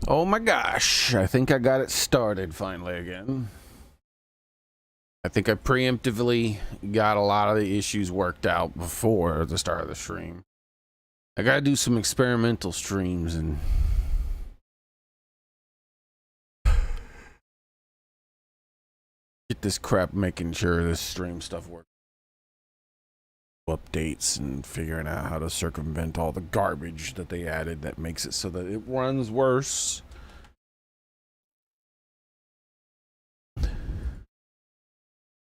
Oh my gosh, I think I got it started finally again. I think I preemptively got a lot of the issues worked out before the start of the stream. I gotta do some experimental streams and get this crap, making sure this stream stuff works. Updates and figuring out how to circumvent all the garbage that they added that makes it so that it runs worse.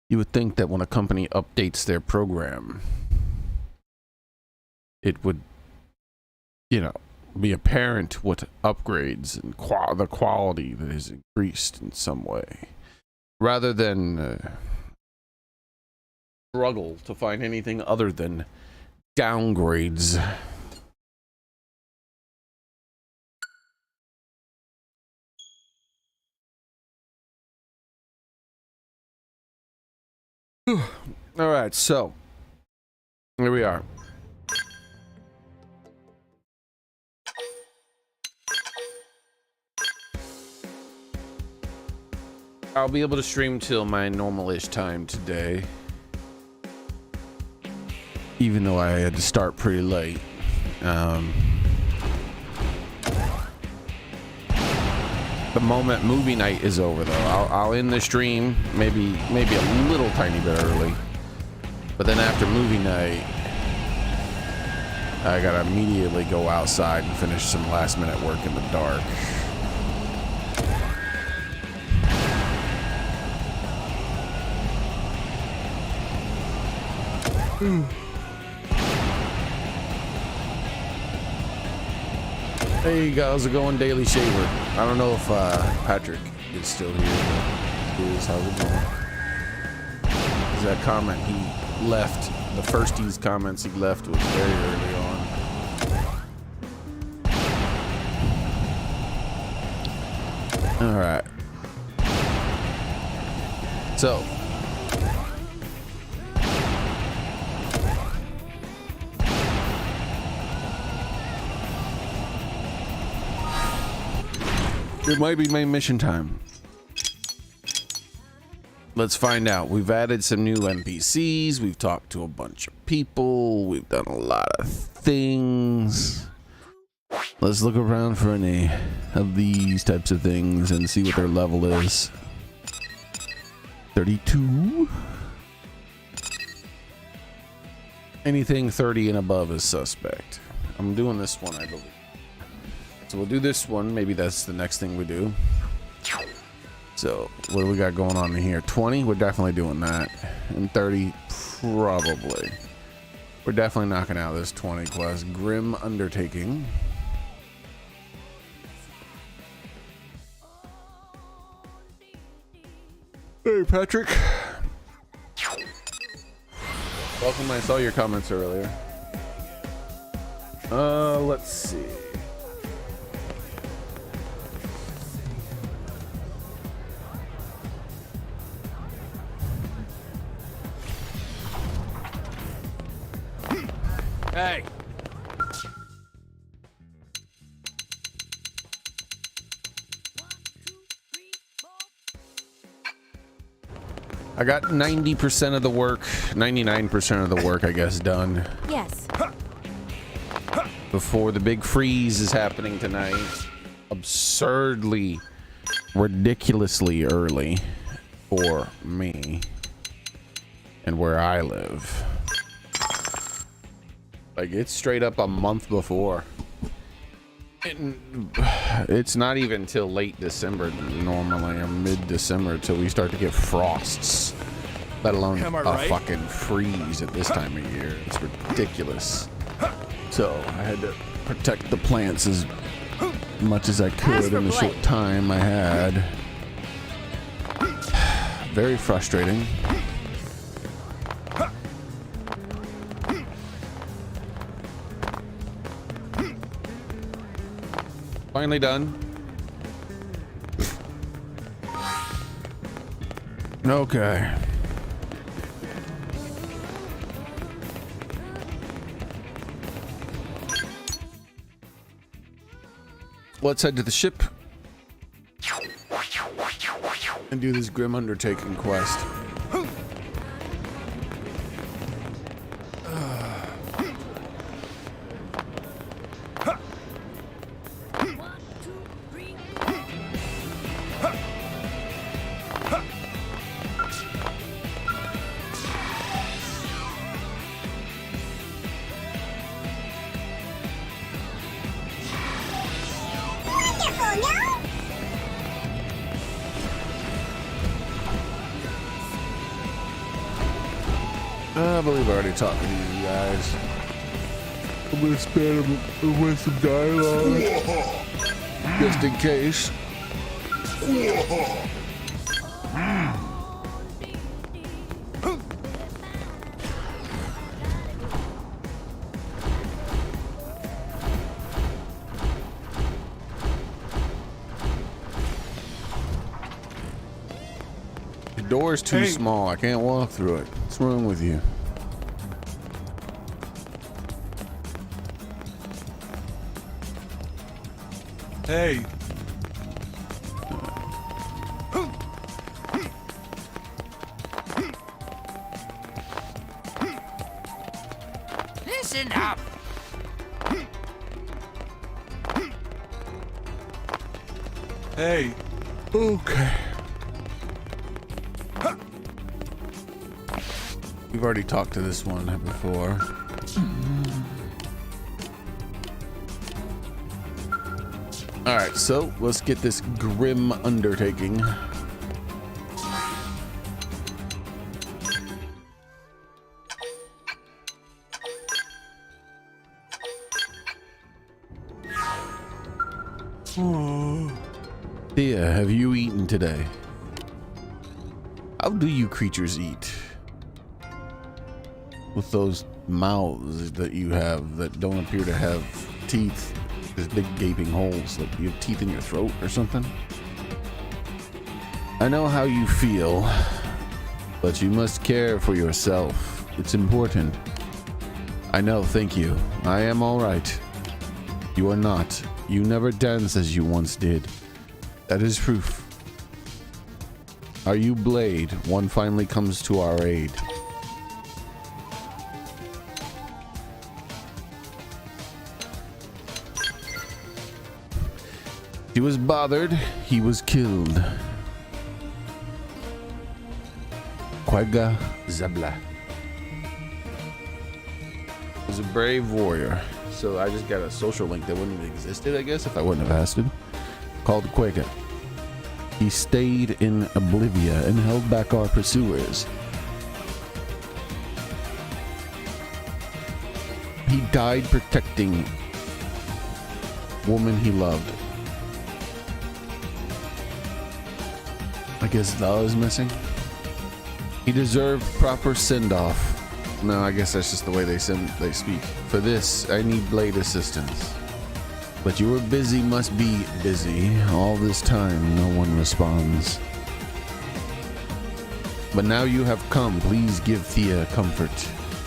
You would think that when a company updates their program, it would, you know, be apparent what upgrades and the quality that is increased in some way, rather than struggle to find anything other than downgrades. All right, so here we are. I'll be able to stream till my normal-ish time today, even though I had to start pretty late. The moment movie night is over, though, I'll end the stream maybe a little tiny bit early, but then after movie night, I gotta immediately go outside and finish some last-minute work in the dark. Hey, how's it going, Daily Shaver? I don't know if Patrick is still here, but how's it going? That comment he left, the first these comments he left was very early on. All right. So. It might be main mission time. Let's find out. We've added some new NPCs. We've talked to a bunch of people. We've done a lot of things. Let's look around for any of these types of things and see what their level is. 32. Anything 30 and above is suspect. I'm doing this one, I believe. So we'll do this one. Maybe that's the next thing we do. So what do we got going on in here? 20? We're definitely doing that. And 30, probably. We're definitely knocking out this 20 quest. Grim Undertaking. Hey, Patrick. Welcome. I saw your comments earlier. Let's see. Hey. I got 90% of the work, 99% of the work, I guess, done. Yes. Before the big freeze is happening tonight. Absurdly, ridiculously early for me and where I live. Like, it's straight up a month before. It's not even till late December normally, or mid-December, till we start to get frosts, let alone a fucking freeze at this time of year. It's ridiculous. So I had to protect the plants as much as I could in the short time I had. Very frustrating. Finally done. Okay. Let's head to the ship and do this grim undertaking quest. I believe I already talked to these guys. I'm gonna spare them with some dialogue. Just in case. The door's too small. I can't walk through it. What's wrong with you? Hey. Listen up. Hey. Okay. We've already talked to this one before. All right, so let's get this grim undertaking. Thea, have you eaten today? How do you creatures eat? With those mouths that you have that don't appear to have teeth. There's big gaping holes. Like you have teeth in your throat or something. I know how you feel, but you must care for yourself. It's important. I know, thank you. I am all right. You are not. You never dance as you once did. That is proof. Are you Blade? One finally comes to our aid. He was bothered. He was killed. Quagga Zabla was a brave warrior. So I just got a social link that wouldn't have existed, I guess, if I wouldn't have asked him. Called Quagga. He stayed in Oblivia and held back our pursuers. He died protecting woman he loved. I guess the is missing. He deserved proper send-off. No, I guess that's just the way they speak. For this, I need Blade assistance. But you were busy, must be busy. All this time, no one responds. But now you have come. Please give Thea comfort.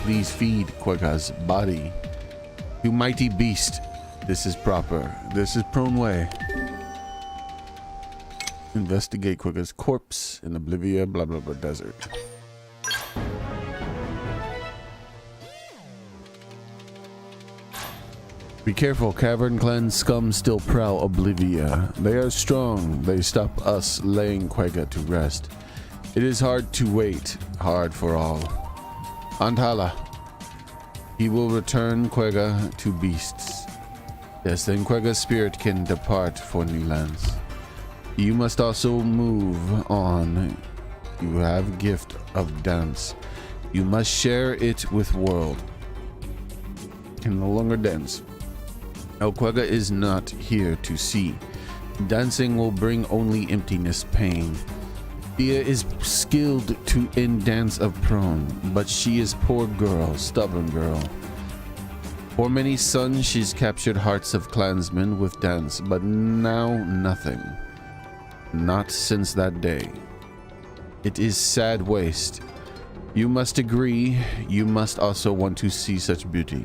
Please feed Quagga's body. You mighty beast. This is proper. This is prone way. Investigate Quagga's corpse in Oblivia, blah blah blah desert. Be careful, Cavern Clan scum still prowl Oblivia. They are strong. They stop us laying Quagga to rest. It is hard to wait, hard for all. Antala. He will return Quagga to beasts. Yes, then Quagga's spirit can depart for new lands. You must also move on. You have gift of dance. You must share it with world. Can no longer dance. Quagga is not here to see. Dancing will bring only emptiness, pain. Thea is skilled to in dance of prone, but she is poor girl, stubborn girl. For many sons, she's captured hearts of clansmen with dance, but now nothing. Not since that day. It is sad waste. You must agree. You must also want to see such beauty.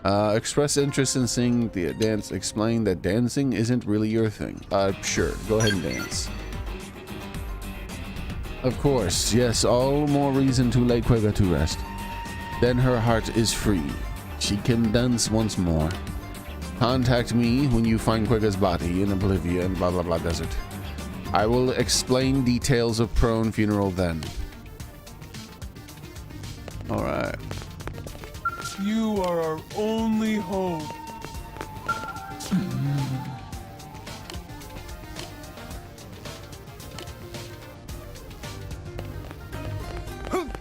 Express interest in seeing the dance. Explain that dancing isn't really your thing. Sure. Go ahead and dance. Of course, yes, all more reason to lay Quagga to rest. Then her heart is free. She can dance once more. Contact me when you find Quagga's body in Oblivion and blah blah blah desert. I will explain details of prone funeral then. Alright. You are our only hope.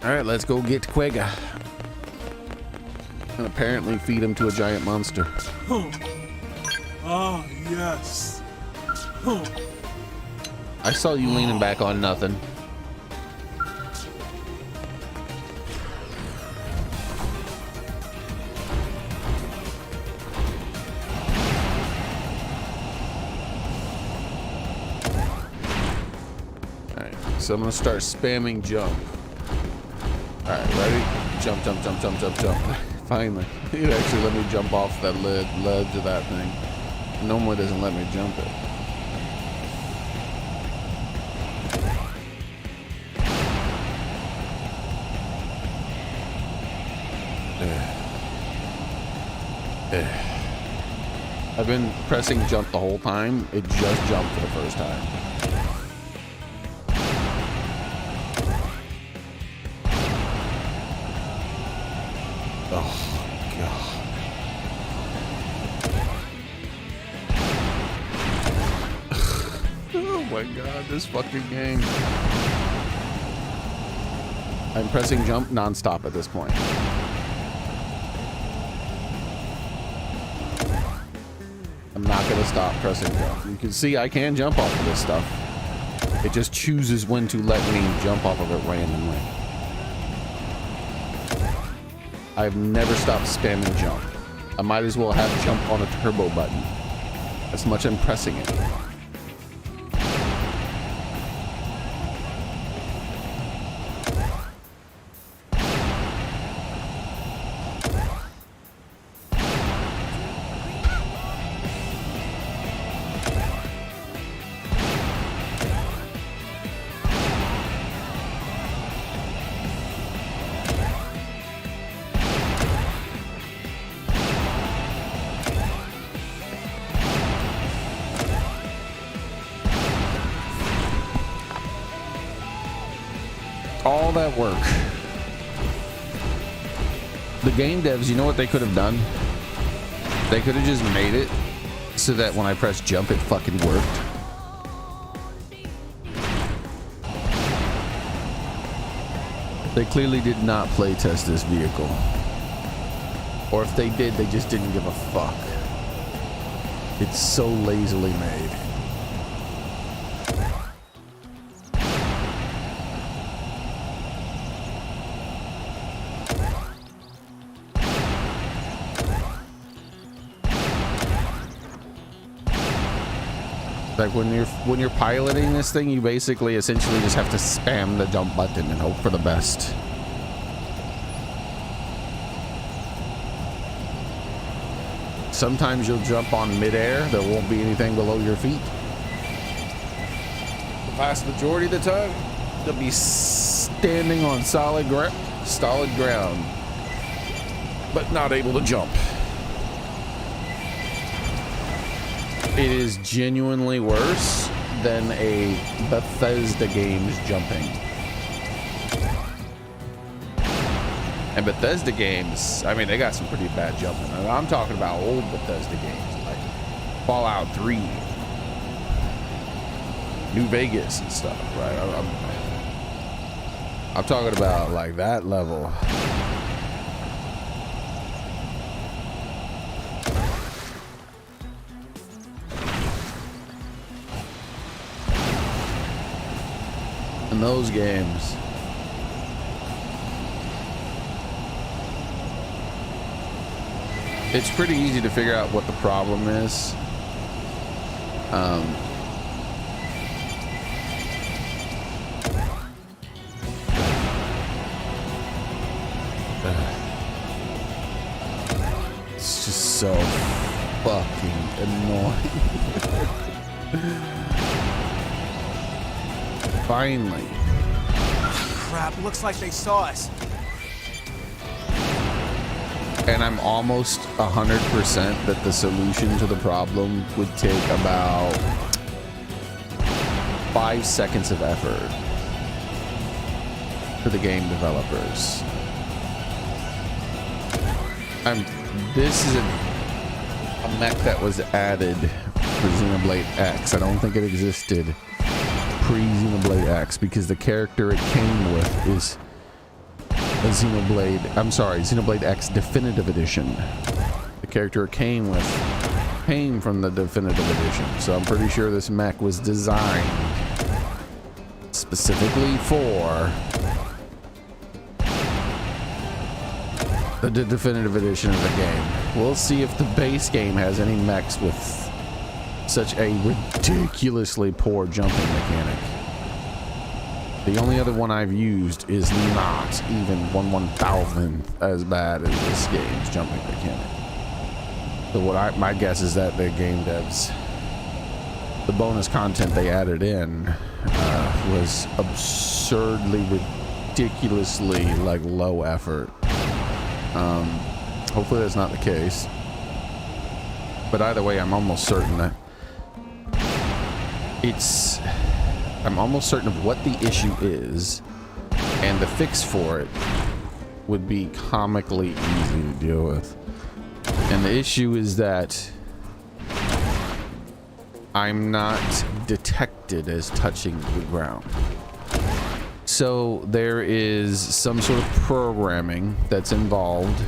Alright, let's go get Quagga. And apparently feed him to a giant monster. Ah, yes. I saw you leaning back on nothing. Alright, so I'm gonna start spamming jump. Alright, ready? Jump, jump, jump, jump, jump, jump. Finally. It actually let me jump off that ledge of that thing. Normally doesn't let me jump it. I've been pressing jump the whole time. It just jumped for the first time. Oh, God. Oh my God, this fucking game. I'm pressing jump non-stop at this point. I'm not gonna stop pressing jump. You can see I can jump off of this stuff. It just chooses when to let me jump off of it randomly. I've never stopped spamming jump. I might as well have jump on a turbo button. As much I'm pressing it. All that work. The game devs, you know what they could have done? They could have just made it so that when I press jump, it fucking worked. They clearly did not play test this vehicle. Or if they did, they just didn't give a fuck. It's so lazily made. Like when you're piloting this thing, you basically essentially just have to spam the jump button and hope for the best. Sometimes you'll jump on midair, there won't be anything below your feet. The vast majority of the time, you'll be standing on solid ground, but not able to jump. It is genuinely worse than a Bethesda game's jumping. And Bethesda games, I mean, they got some pretty bad jumping. I'm talking about old Bethesda games, like Fallout 3, New Vegas and stuff, right? I'm talking about like that level. In those games, it's pretty easy to figure out what the problem is. It's just so fucking annoying. Finally. Crap, looks like they saw us. And I'm almost 100% that the solution to the problem would take about 5 seconds of effort for the game developers. This is a mech that was added for Xenoblade X. I don't think it existed pre-Xenoblade X because the character it came with is a Xenoblade X Definitive Edition. The character it came with came from the Definitive Edition. So I'm pretty sure this mech was designed specifically for the Definitive Edition of the game. We'll see if the base game has any mechs with such a ridiculously poor jumping mechanic. The only other one I've used is not even 1/1000th as bad as this game's jumping mechanic. So my guess is that the game devs, the bonus content they added in was absurdly, ridiculously like low effort. Hopefully that's not the case. But either way, I'm almost certain that I'm almost certain of what the issue is, and the fix for it would be comically easy to deal with. And the issue is that I'm not detected as touching the ground. So there is some sort of programming that's involved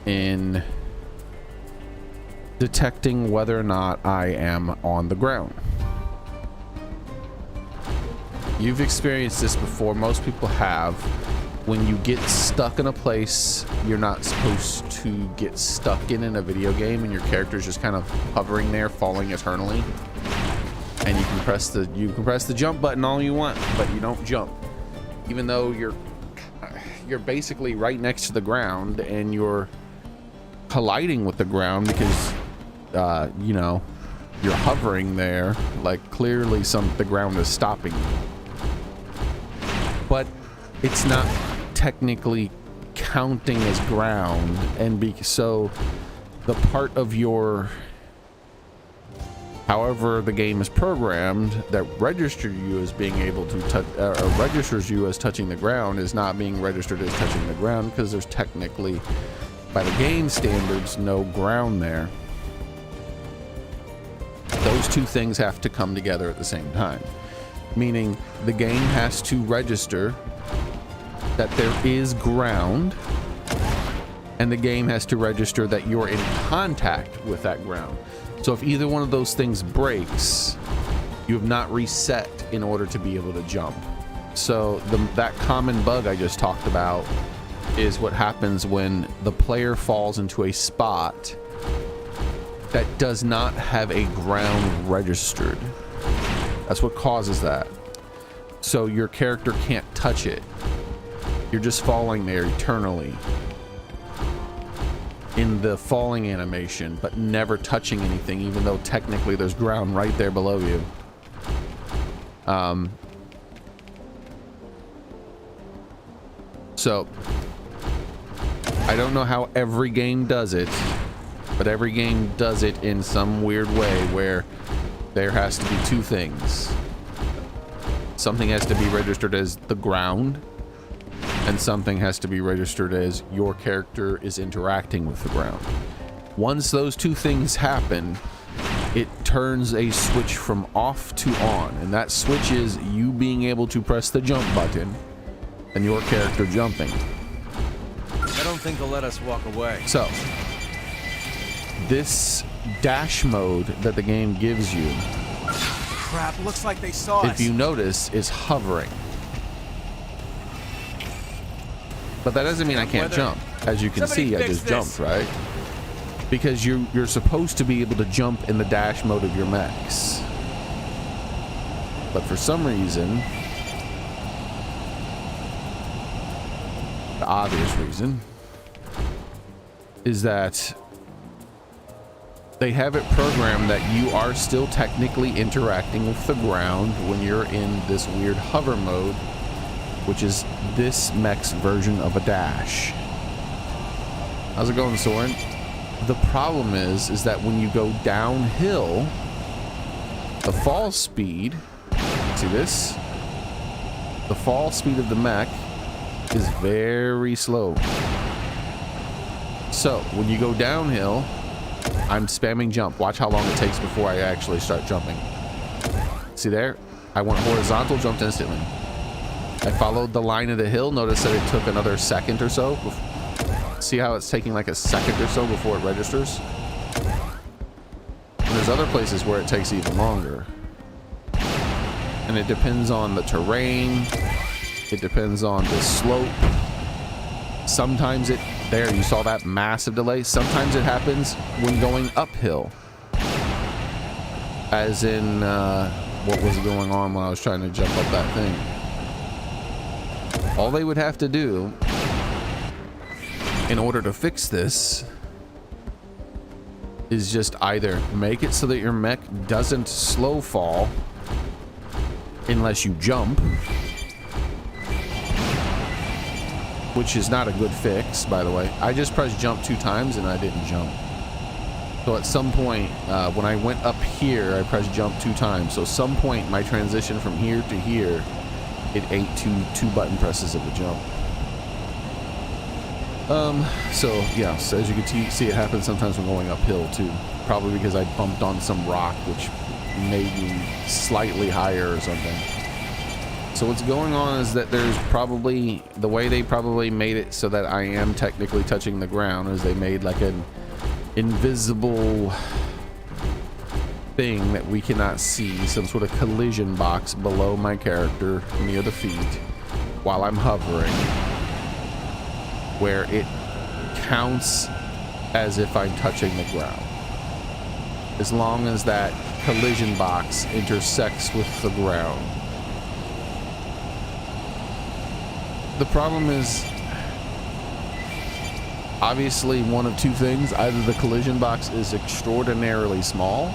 in detecting whether or not I am on the ground. You've experienced this before. Most people have. When you get stuck in a place you're not supposed to get stuck in a video game, and your character's just kind of hovering there, falling eternally, and you can press the jump button all you want, but you don't jump, even though you're basically right next to the ground and you're colliding with the ground because you know, you're hovering there, like clearly the ground is stopping you, but it's not technically counting as ground. And so the part of your, however the game is programmed, that registers you as being able to touch, registers you as touching the ground, is not being registered as touching the ground because there's technically, by the game standards, no ground there. Those two things have to come together at the same time, meaning the game has to register that there is ground, and the game has to register that you're in contact with that ground. So if either one of those things breaks, you have not reset in order to be able to jump. So that common bug I just talked about is what happens when the player falls into a spot that does not have a ground registered. That's what causes that. So your character can't touch it. You're just falling there eternally in the falling animation, but never touching anything, even though technically there's ground right there below you. So I don't know how every game does it, but every game does it in some weird way where there has to be two things. Something has to be registered as the ground, and something has to be registered as your character is interacting with the ground. Once those two things happen, it turns a switch from off to on, and that switch is you being able to press the jump button and your character jumping. I don't think they'll let us walk away. So this dash mode that the game gives you, Crap, looks like they saw us. if you notice, is hovering. But that doesn't mean I can't jump. As you can see, I just jumped, right? Because you're supposed to be able to jump in the dash mode of your mechs. But for some reason, the obvious reason, is that they have it programmed that you are still technically interacting with the ground when you're in this weird hover mode which is this mech's version of a dash. How's it going, Soren? The problem is that when you go downhill, the fall speed, see this? The fall speed of the mech is very slow. So when you go downhill, I'm spamming jump. Watch how long it takes before I actually start jumping. See there? I went horizontal, jumped instantly. I followed the line of the hill. Notice that it took another second or so. See how it's taking like a second or so before it registers? And there's other places where it takes even longer. And it depends on the terrain. It depends on the slope. Sometimes it, there, you saw that massive delay. Sometimes it happens when going uphill. As in, what was going on when I was trying to jump up that thing. All they would have to do in order to fix this is just either make it so that your mech doesn't slow fall unless you jump, which is not a good fix, by the way. I just pressed jump 2 times and I didn't jump. So at some point, when I went up here, I pressed jump 2 times. So at some point, my transition from here to here, it ate two button presses of the jump. So yeah, so as you can see, it happens sometimes when going uphill too. Probably because I bumped on some rock, which made me slightly higher or something. So what's going on is that there's probably, the way they probably made it so that I am technically touching the ground is they made like an invisible thing that we cannot see, some sort of collision box below my character near the feet while I'm hovering, where it counts as if I'm touching the ground, as long as that collision box intersects with the ground. The problem is obviously one of 2 things: either the collision box is extraordinarily small,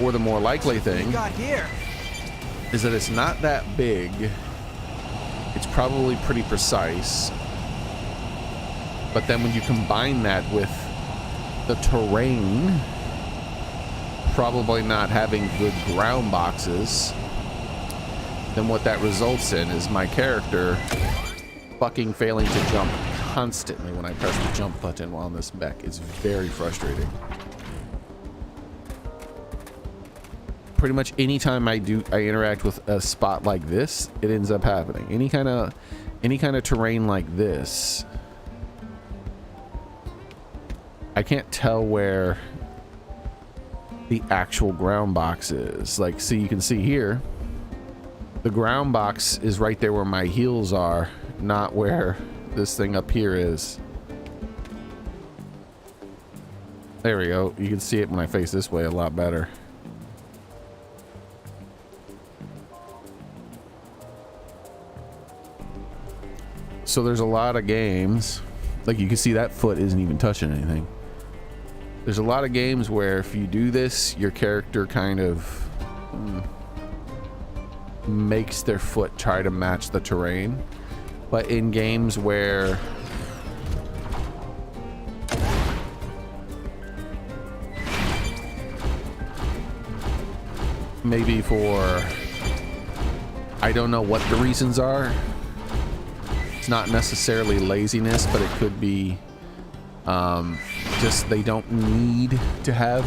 or the more likely thing is that it's not that big. It's probably pretty precise, but then when you combine that with the terrain probably not having good ground boxes, then what that results in is my character fucking failing to jump constantly when I press the jump button while on this mech. It's very frustrating. Pretty much anytime I interact with a spot like this, it ends up happening. Any kind of terrain like this, I can't tell where the actual ground box is. Like, see, you can see here, the ground box is right there where my heels are, not where this thing up here is. There we go. You can see it when I face this way a lot better. So there's a lot of games, like you can see that foot isn't even touching anything. There's a lot of games where if you do this, your character kind of makes their foot try to match the terrain. But in games where maybe for, I don't know what the reasons are. It's not necessarily laziness, but it could be just they don't need to have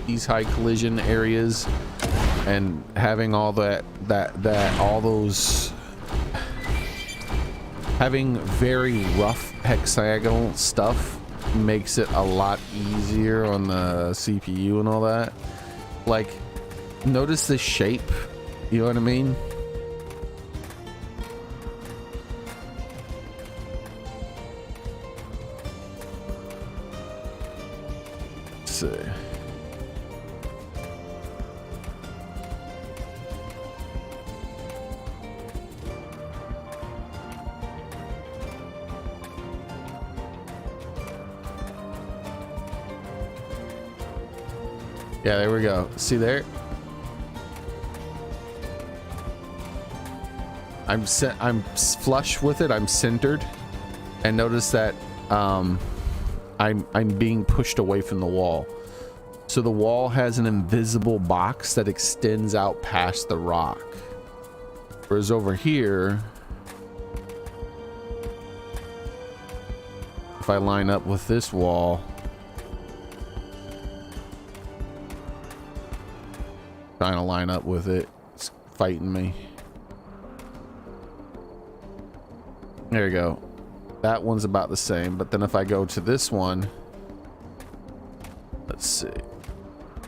these high collision areas, and having all all those, having very rough hexagonal stuff makes it a lot easier on the CPU and all that. Like, notice the shape, you know what I mean? See. Yeah, there we go. See there? I'm flush with it. I'm centered, and notice that I'm being pushed away from the wall. So the wall has an invisible box that extends out past the rock. Whereas over here, if I line up with this wall, trying to line up with it, it's fighting me. There you go. That one's about the same, but then if I go to this one, let's see.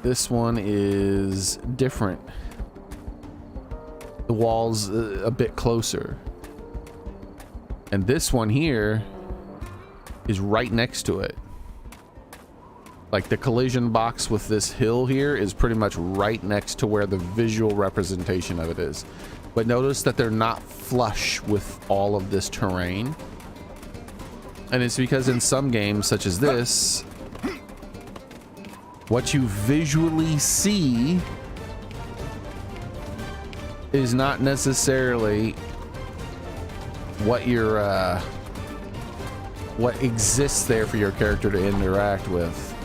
This one is different. The wall's a bit closer. And this one here is right next to it. Like the collision box with this hill here is pretty much right next to where the visual representation of it is. But notice that they're not flush with all of this terrain. And it's because in some games such as this, what you visually see is not necessarily what your what exists there for your character to interact with.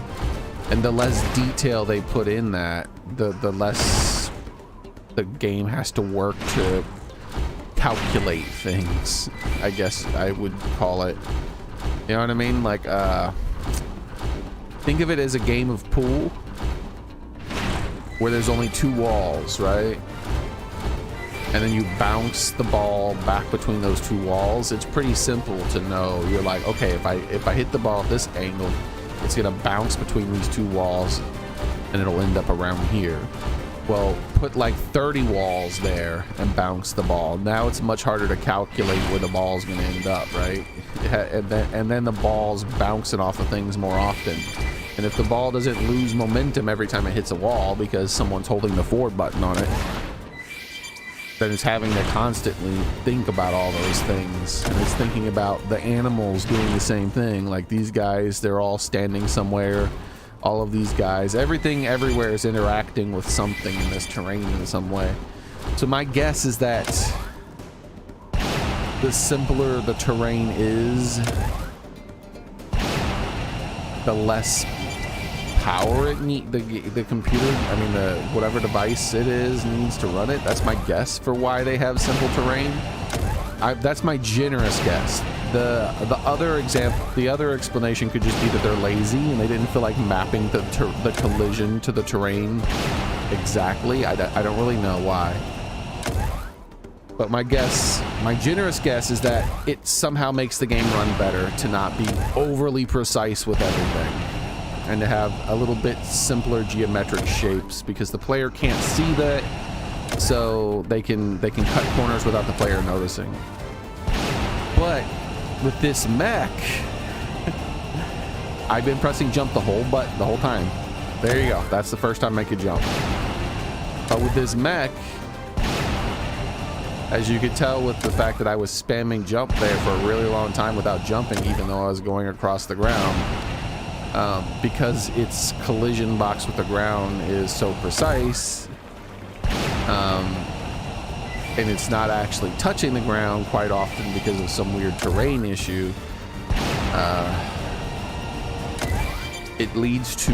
And the less detail they put in that, the less the game has to work to calculate things, I guess I would call it. You know what I mean? Like, think of it as a game of pool where there's only 2 walls, right? And then you bounce the ball back between those 2 walls. It's pretty simple to know. You're like, okay, if I hit the ball at this angle, it's gonna bounce between these 2 walls and it'll end up around here. Well, put like 30 walls there and bounce the ball. Now it's much harder to calculate where the ball's gonna end up, right? And then the ball's bouncing off of things more often. And if the ball doesn't lose momentum every time it hits a wall because someone's holding the forward button on it, then it's having to constantly think about all those things. And it's thinking about the animals doing the same thing. Like these guys, they're all standing somewhere. All of these guys, everything everywhere is interacting with something in this terrain in some way. So my guess is that the simpler the terrain is, the less power it needs, the computer, I mean the whatever device it is needs to run it. That's my guess for why they have simple terrain. That's my generous guess. The other explanation could just be that they're lazy and they didn't feel like mapping the collision to the terrain exactly. I don't really know why. But my generous guess is that it somehow makes the game run better to not be overly precise with everything and to have a little bit simpler geometric shapes, because the player can't see that, so they can cut corners without the player noticing. But with this mech, I've been pressing jump the whole time. There you go. That's the first time I could jump. But with this mech, as you could tell with the fact that I was spamming jump there for a really long time without jumping, even though I was going across the ground, because its collision box with the ground is so precise, and it's not actually touching the ground quite often because of some weird terrain issue, it leads to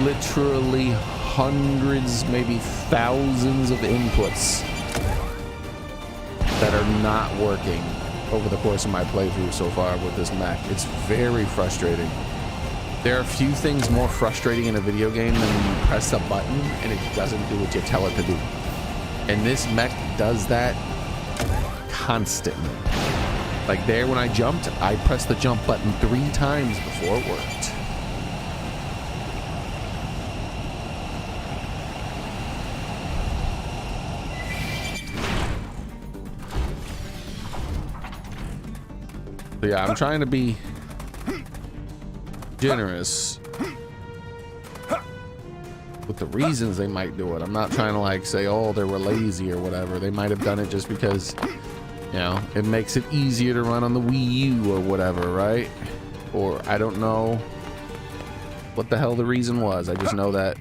literally hundreds, maybe thousands of inputs that are not working over the course of my playthrough so far with this mech. It's very frustrating. There are few things more frustrating in a video game than when you press a button and it doesn't do what you tell it to do. And this mech does that constantly. Like there when I jumped, I pressed the jump button 3 times before it worked. So yeah, I'm trying to be generous with the reasons they might do it. I'm not trying to like say, oh, they were lazy or whatever. They might have done it just because, you know, it makes it easier to run on the Wii U or whatever, right? Or I don't know what the hell the reason was. I just know that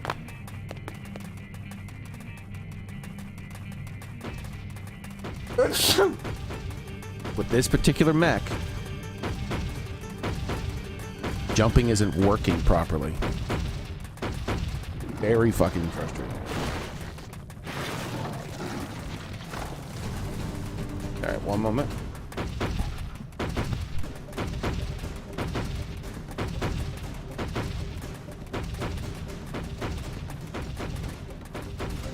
with this particular mech, jumping isn't working properly. Very fucking frustrating. All right, one moment.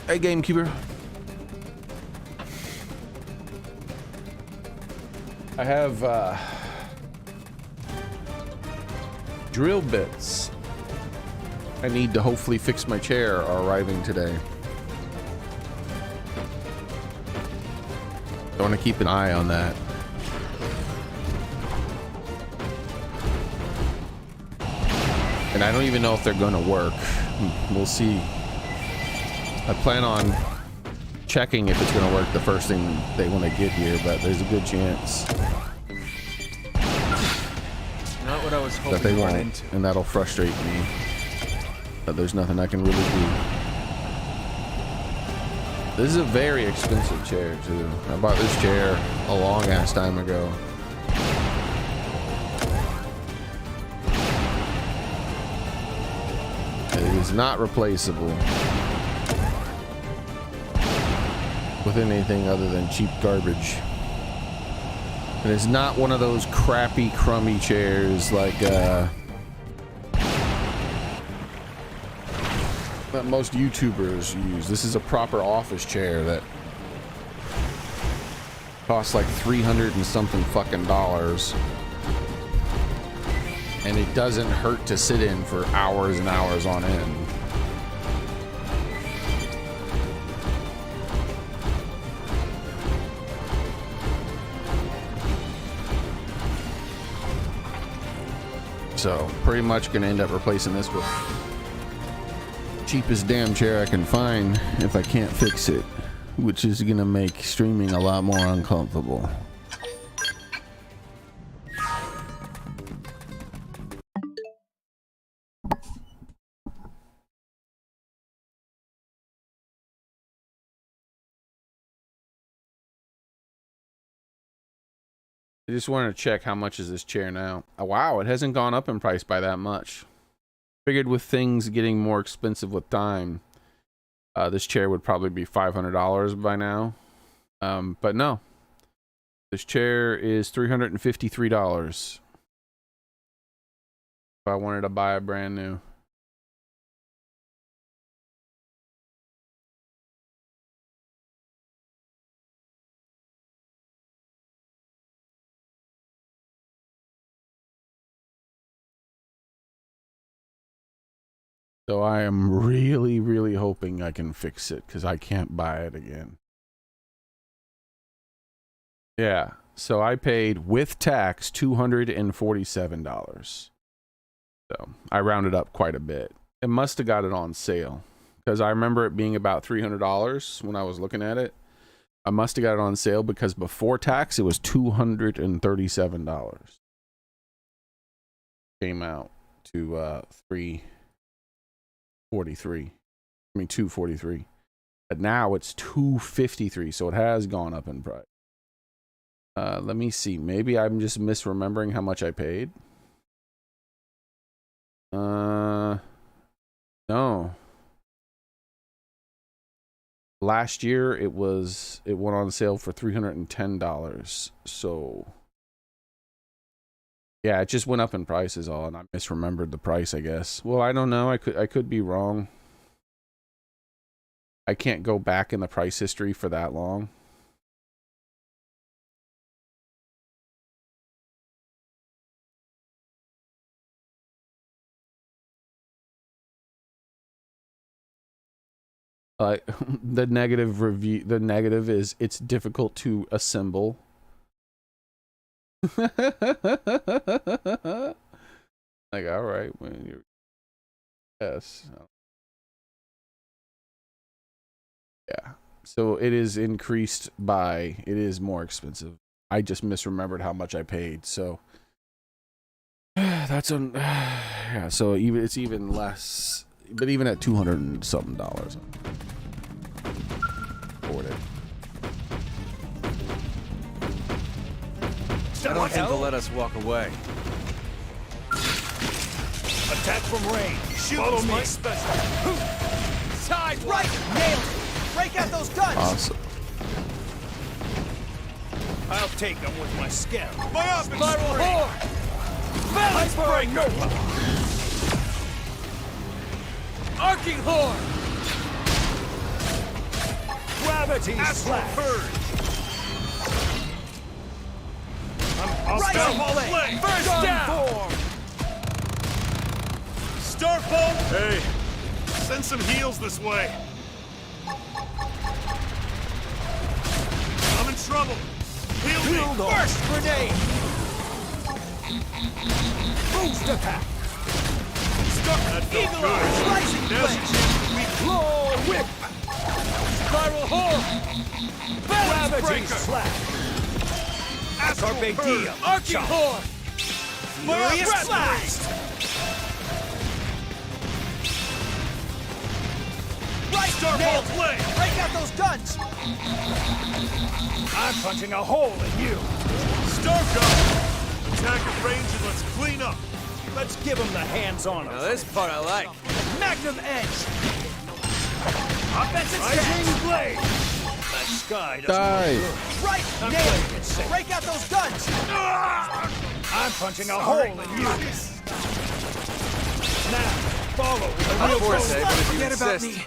Hey, Gamekeeper. I have drill bits I need to hopefully fix my chair are arriving today. I want to keep an eye on that. And I don't even know if they're going to work. We'll see. I plan on checking if it's going to work the first thing they want to get here, but there's a good chance Not what I was hoping that they to run won't, into. and that'll frustrate me. But there's nothing I can really do. This is a very expensive chair too. I bought this chair a long ass time ago. It is not replaceable with anything other than cheap garbage. And it's not one of those crappy, crummy chairs like that most YouTubers use. This is a proper office chair that costs like $300 and something fucking dollars. And it doesn't hurt to sit in for hours and hours on end. So pretty much gonna end up replacing this with cheapest damn chair I can find if I can't fix it, which is gonna make streaming a lot more uncomfortable. I just wanted to check how much is this chair now. Oh, wow, it hasn't gone up in price by that much. Figured with things getting more expensive with time, this chair would probably be $500 by now. But no, this chair is $353 if I wanted to buy a brand new. So I am really, really hoping I can fix it because I can't buy it again. Yeah, so I paid with tax $247. So I rounded up quite a bit. It must have got it on sale because I remember it being about $300 when I was looking at it. I must have got it on sale because before tax it was $237. Came out to $243, but now it's $253, so it has gone up in price. Let me see, maybe I'm just misremembering how much I paid. No, last year it went on sale for $310, so yeah, it just went up in price is all, and I misremembered the price, I guess. Well, I don't know. I could be wrong. I can't go back in the price history for that long. The negative is it's difficult to assemble. Like, all right, when you're yes, yeah, so it is increased by, it is more expensive. I just misremembered how much I paid, so that's on yeah, so even it's even less, but even at $200 and something afford it. I don't think they'll let us walk away. Attack from range. Follow me. Side Right! Nailed it! Break out those guns! Awesome. I'll take them with my scout. My up and Spiral spring. horn! Balance breaker! Arcing horn! Gravity slash. I'll Right stop on all play. play. First Gun down. form. Starbolt. Hey, send some heals this way. I'm in trouble. Heal me. Build on. First grenade! Boost attack. That felt Eagle good. eye! Slicing Now's blade! your chance to weaken. Claw whip. Spiral horn! Balance Gravity breaker! slash. Astral Carpe curve. diem. Arcing horn! Furious Breath blast! Right! Nailed Starbolt it! blade. Break out those guns! I'm punching a hole in you. Star gun. Attack at range and let's clean up. Let's give him the hands-on. Now this part I like. Magnum edge! Offensive Rising stance! blade. That sky doesn't Die. look good. Right! I'm Nailed playing it! it safe. Break out those guns! I'm punching a hole in you. Now, follow with a I'll real force it, bone. but if you Forget about insist. me!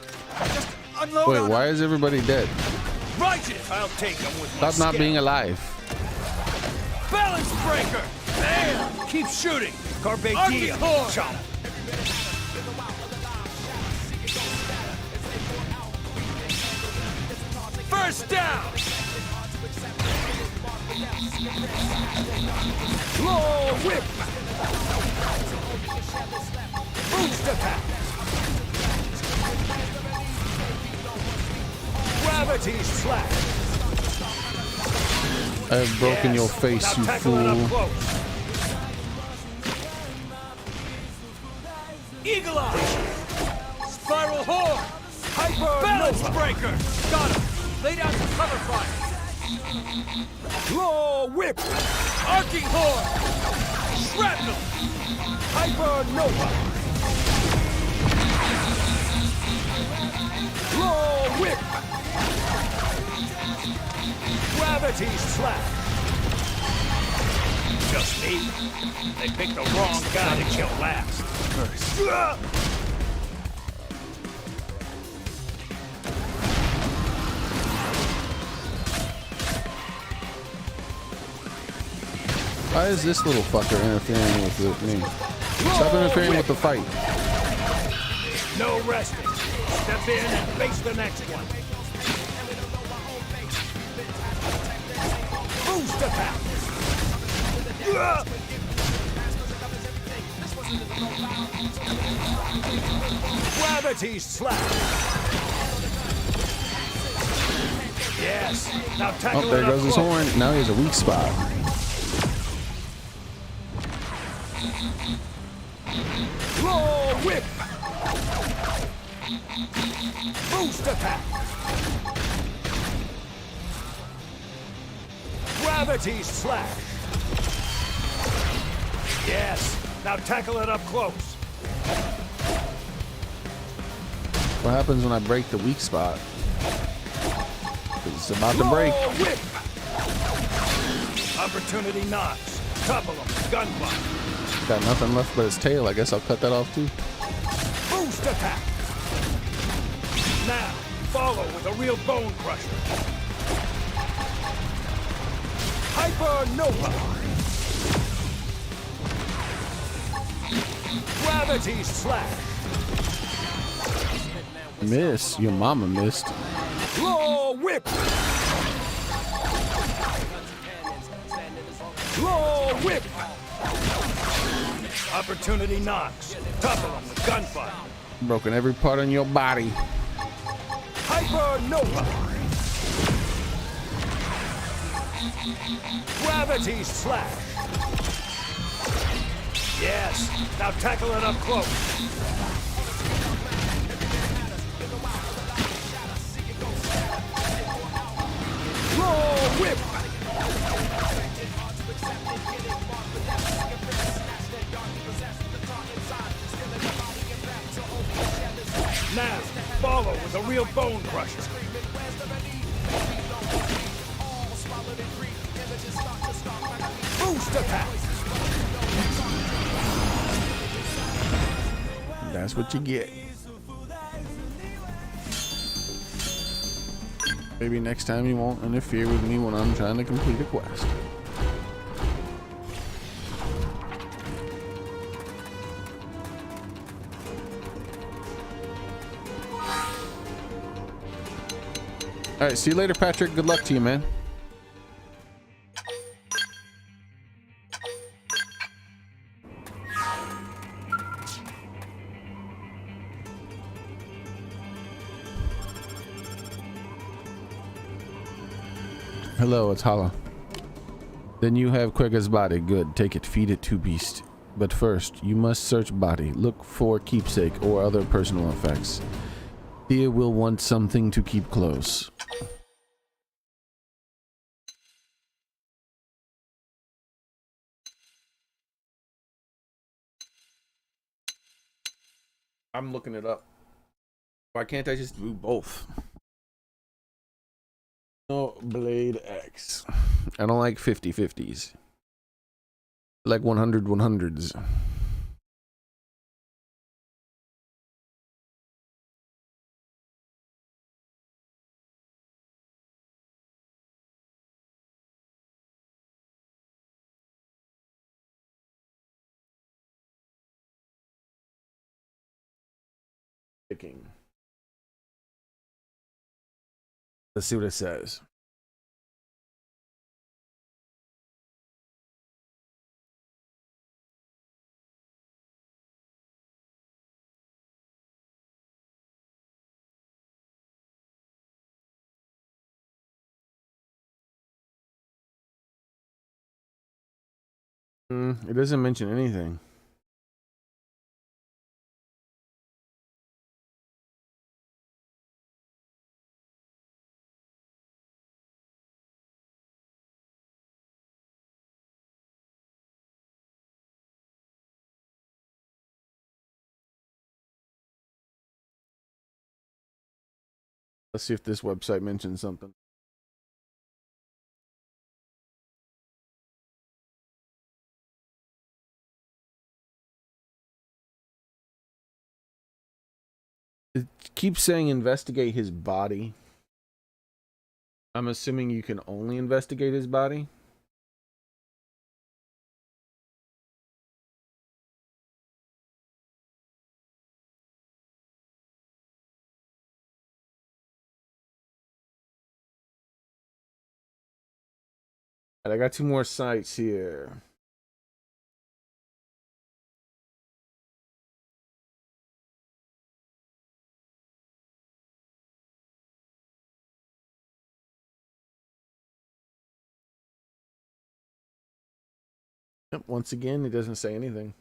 Just unload Wait, on why is everybody dead? Right it. I'll take them with my Stop not being alive. Balance breaker! Bam! Keep shooting! Carpe Arcing diem. horn. Chop. First down! Claw whip. Boost attack. Gravity slash. I have broken your face, Now you tackle it up fool. close. Eagle eye! Spiral horn! Hyper Balance Nova. breaker! Got him! Lay down some cover fire! Claw whip. Arcing horn! Shrapnel! Hyper Nova. Claw whip. Gravity slash. Just me. They picked the wrong guy to kill last. Why is this little fucker interfering with me? Stop interfering with the fight. No resting. Step in and face the next one. Boost attack. Gravity slash. Yes. Now tackle Oh, there it up goes his close. horn. Now he has a weak spot. Claw whip. Boost attack. Gravity slash. Yes. Now tackle it up close. What happens when I break the weak spot? It's about to break. Claw whip. Opportunity knocks. Topple him. Gunfire. Got nothing left but his tail. I guess I'll cut that off too. Boost attack. Now, follow with a real bone crusher. Hyper Nova. Gravity slash. Miss. Your mama missed. Claw whip. Claw whip. Opportunity knocks. Topple him with gunfire. Broken every part on your body. Hyper Nova. Gravity slash. Yes. Now tackle it up close. Claw whip. real bone crusher. Boost attack. That's what you get. Maybe next time you won't interfere with me when I'm trying to complete a quest. All right, see you later, Patrick. Good luck to you, man. Hello, it's Hala. Then you have Quega's body. Good. Take it. Feed it to Beast. But first, you must search body. Look for keepsake or other personal effects. Thea will want something to keep close. I'm looking it up. Why can't I just do both? Xenoblade X. I don't like 50-50s. I like 100-100s. Picking. Let's see what it says. It doesn't mention anything. Let's see if this website mentions something. It keeps saying investigate his body. I'm assuming you can only investigate his body. And I got 2 more sites here. Yep, once again, it doesn't say anything.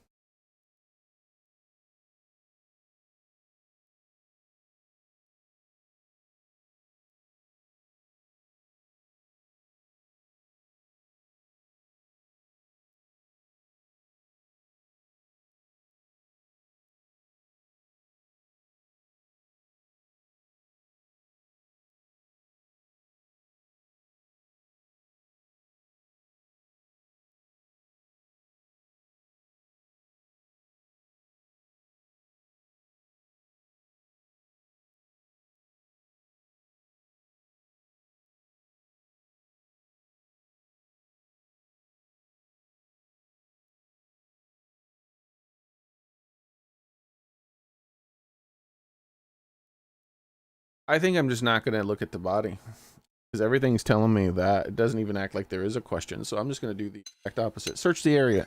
I think I'm just not going to look at the body. Because everything's telling me that. It doesn't even act like there is a question. So I'm just going to do the exact opposite. Search the area.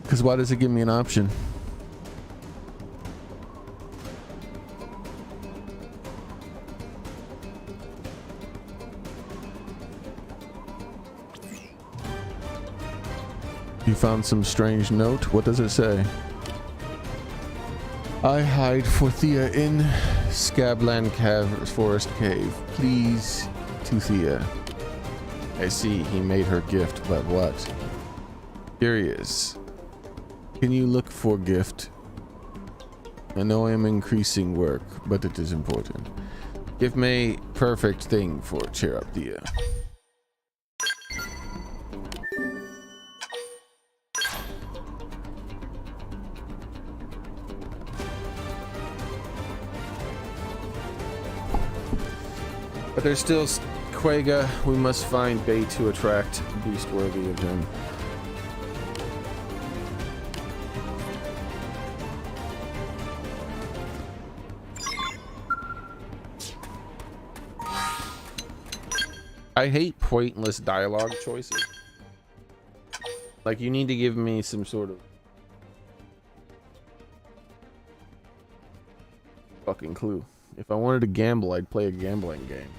Because why does it give me an option? You found some strange note? What does it say? I hide for Thea in Scabland Forest Cave. Please, to Thea. I see, he made her gift, but what? Curious. Can you look for gift? I know I am increasing work, but it is important. Give me perfect thing for cheer up the air. But there's still Quagga. We must find bait to attract beast worthy of him. I hate pointless dialogue choices. Like, you need to give me some sort of fucking clue. If I wanted to gamble, I'd play a gambling game.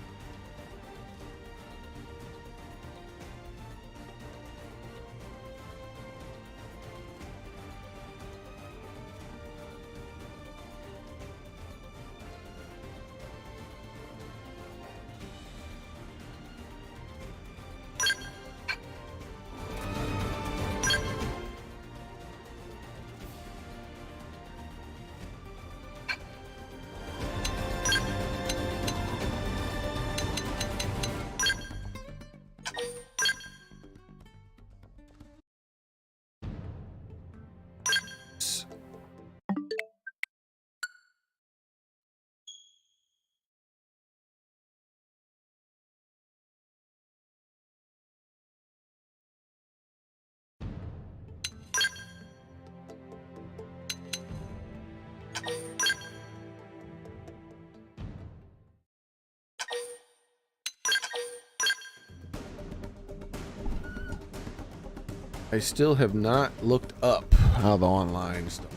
I still have not looked up how the online stuff.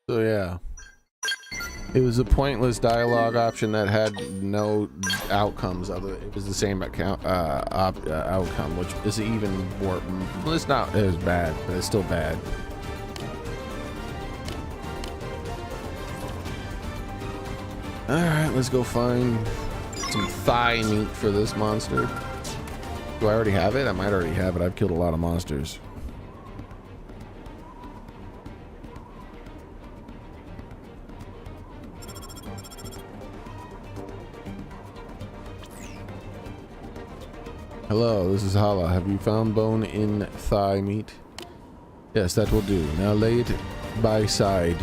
So yeah, it was a pointless dialogue option that had no outcomes other. It was the same outcome, which is even more. Well, it's not as bad, but it's still bad. All right, let's go find some thigh meat for this monster. Do I already have it? I might already have it. I've killed a lot of monsters. Hello, this is Hala. Have you found bone in thigh meat? Yes, that will do. Now lay it by side.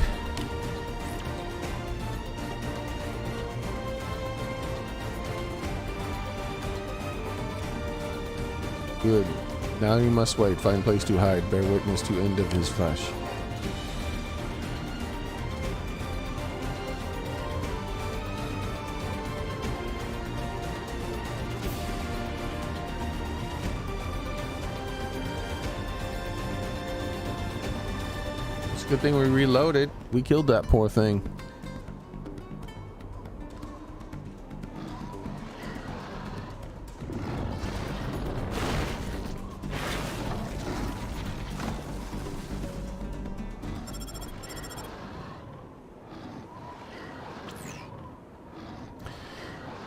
Good. Now you must wait. Find place to hide. Bear witness to end of his flesh. Good thing we reloaded. We killed that poor thing.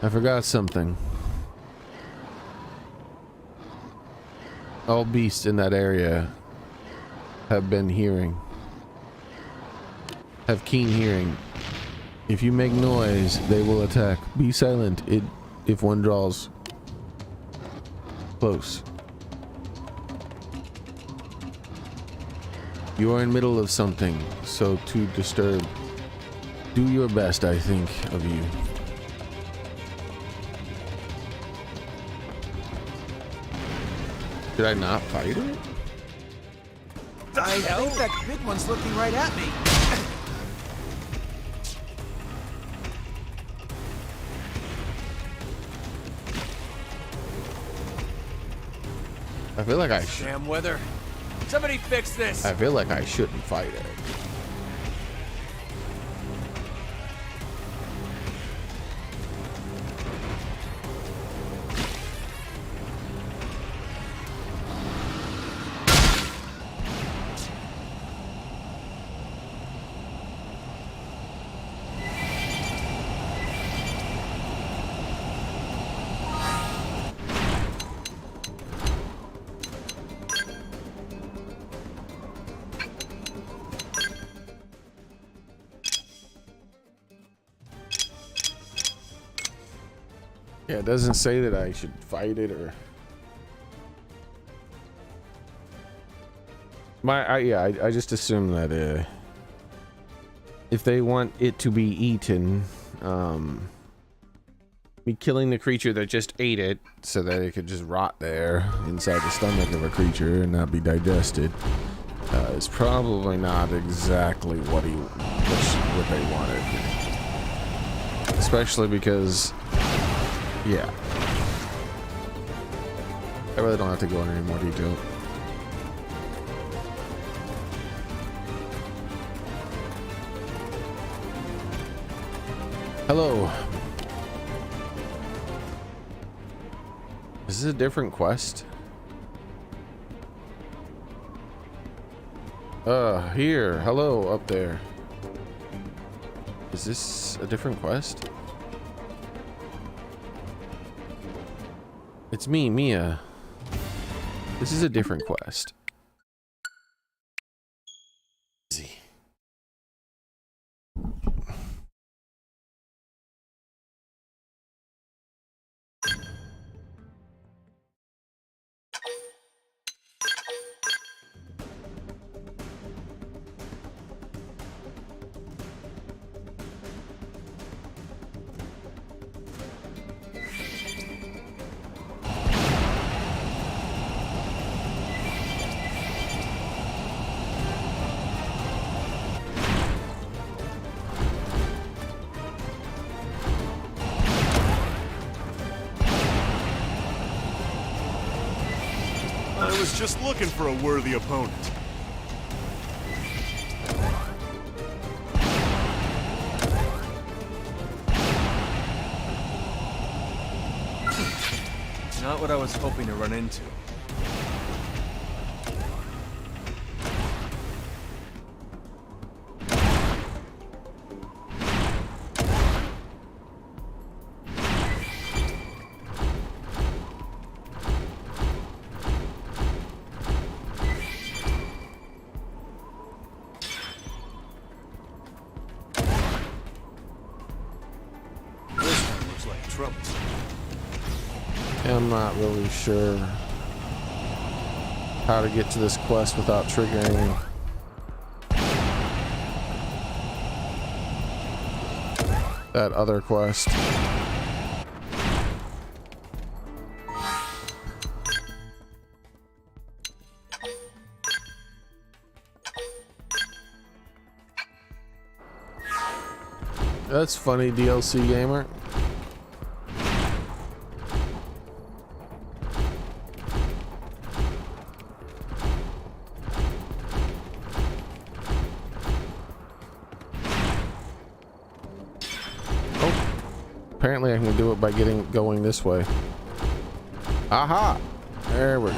I forgot something. All beasts in that area have been hearing. Have keen hearing. If you make noise, they will attack. Be silent if one draws close. You are in middle of something, so to disturb. Do your best, I think, of you. Did I not fight it? I think that big one's looking right at me. I feel like I should. Damn weather. Somebody fix this. I feel like I shouldn't fight it. Yeah, it doesn't say that I should fight it or I just assume that if they want it to be eaten, me killing the creature that just ate it so that it could just rot there inside the stomach of a creature and not be digested is probably not exactly what they wanted, especially because. Yeah. I really don't have to go into any more detail. Hello. Is this a different quest? Here. Hello, up there. Is this a different quest? It's me, Mia. This is a different quest. Easy. I was just looking for a worthy opponent. Not what I was hoping to run into. I'm not really sure how to get to this quest without triggering that other quest. That's funny, DLC gamer. Apparently I can do it by going this way. Aha! There we go.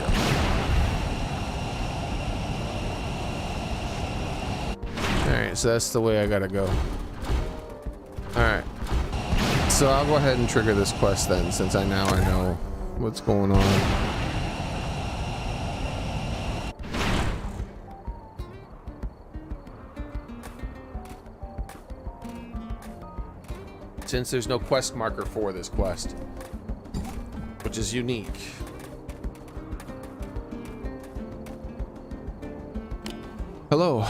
Alright, so that's the way I gotta go. Alright. So I'll go ahead and trigger this quest then, since I know what's going on. Since there's no quest marker for this quest, which is unique. Hello.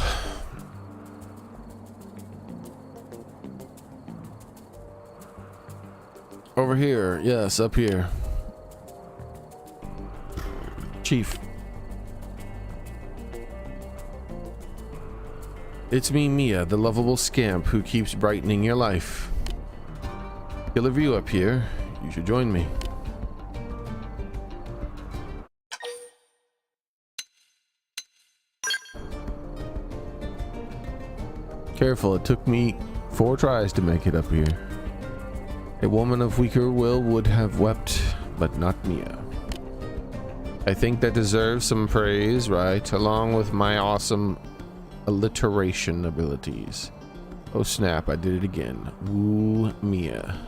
Over here, yes, up here. Chief. It's me, Mia, the lovable scamp who keeps brightening your life. Killer view up here. You should join me. Careful, it took me 4 tries to make it up here. A woman of weaker will would have wept, but not Mia. I think that deserves some praise, right? Along with my awesome alliteration abilities. Oh snap, I did it again. Woo Mia.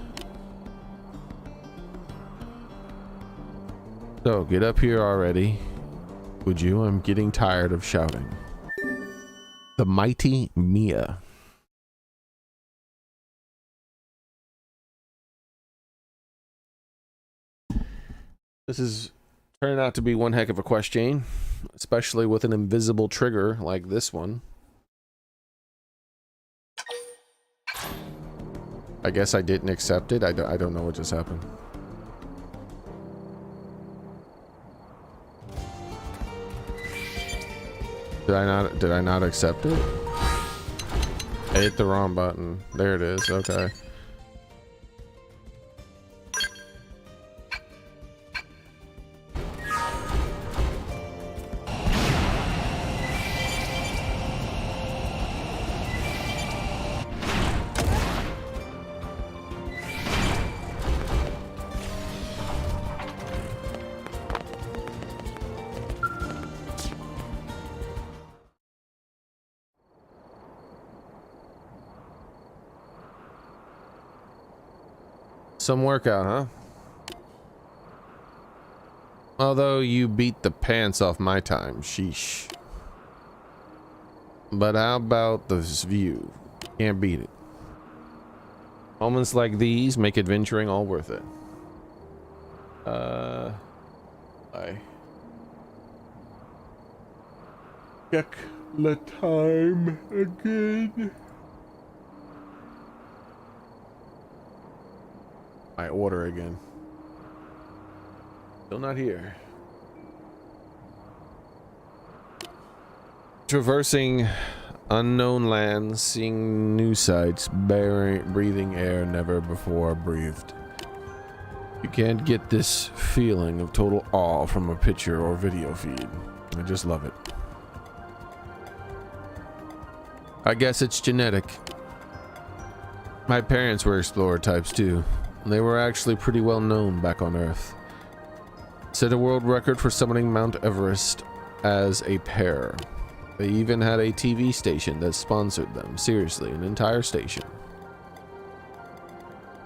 So, get up here already. Would you? I'm getting tired of shouting. The mighty Mia. This is turning out to be one heck of a question, especially with an invisible trigger like this one. I guess I didn't accept it. I don't know what just happened. Did I not accept it? I hit the wrong button. There it is. Okay. Some workout, huh? Although you beat the pants off my time, sheesh. But how about this view? Can't beat it. Moments like these make adventuring all worth it. I check the time again. My order again. Still not here. Traversing unknown lands, seeing new sights, breathing air never before breathed. You can't get this feeling of total awe from a picture or video feed. I just love it. I guess it's genetic. My parents were explorer types too. They were actually pretty well known back on Earth. Set a world record for summiting Mount Everest as a pair. They even had a TV station that sponsored them. Seriously, an entire station.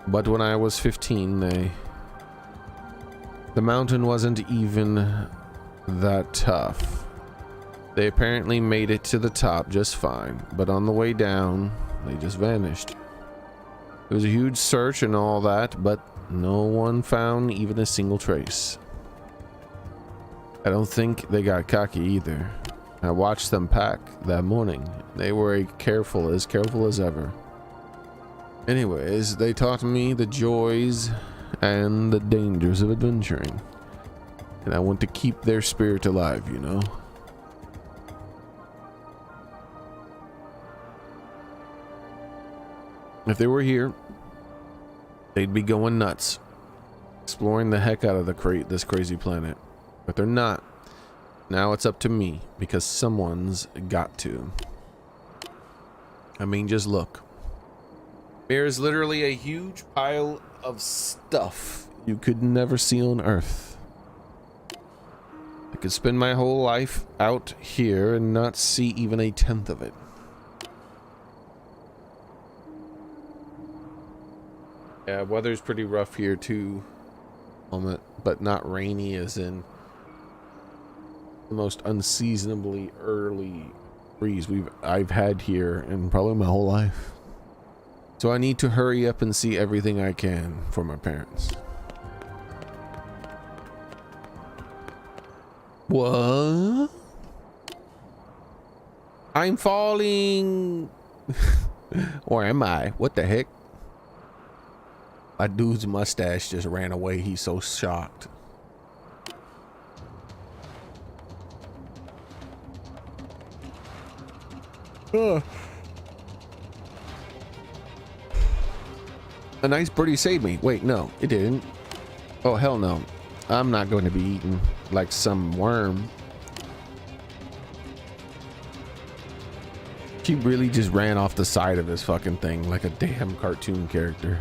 But when I was 15, the mountain wasn't even that tough. They apparently made it to the top just fine, but on the way down, they just vanished. It was a huge search and all that, but no one found even a single trace. I don't think they got cocky either. I watched them pack that morning. They were careful as ever. Anyways, they taught me the joys and the dangers of adventuring. And I want to keep their spirit alive, you know? If they were here, they'd be going nuts, exploring the heck out of this crazy planet. But they're not. Now it's up to me, because someone's got to. I mean, just look. There's literally a huge pile of stuff you could never see on Earth. I could spend my whole life out here and not see even a tenth of it. Yeah, weather's pretty rough here too, but not rainy as in the most unseasonably early breeze I've had here in probably my whole life. So I need to hurry up and see everything I can for my parents. What? I'm falling. Or am I? What the heck? My dude's mustache just ran away. He's so shocked. A nice birdie saved me. Wait, no, it didn't. Oh, hell no. I'm not going to be eaten like some worm. She really just ran off the side of this fucking thing like a damn cartoon character.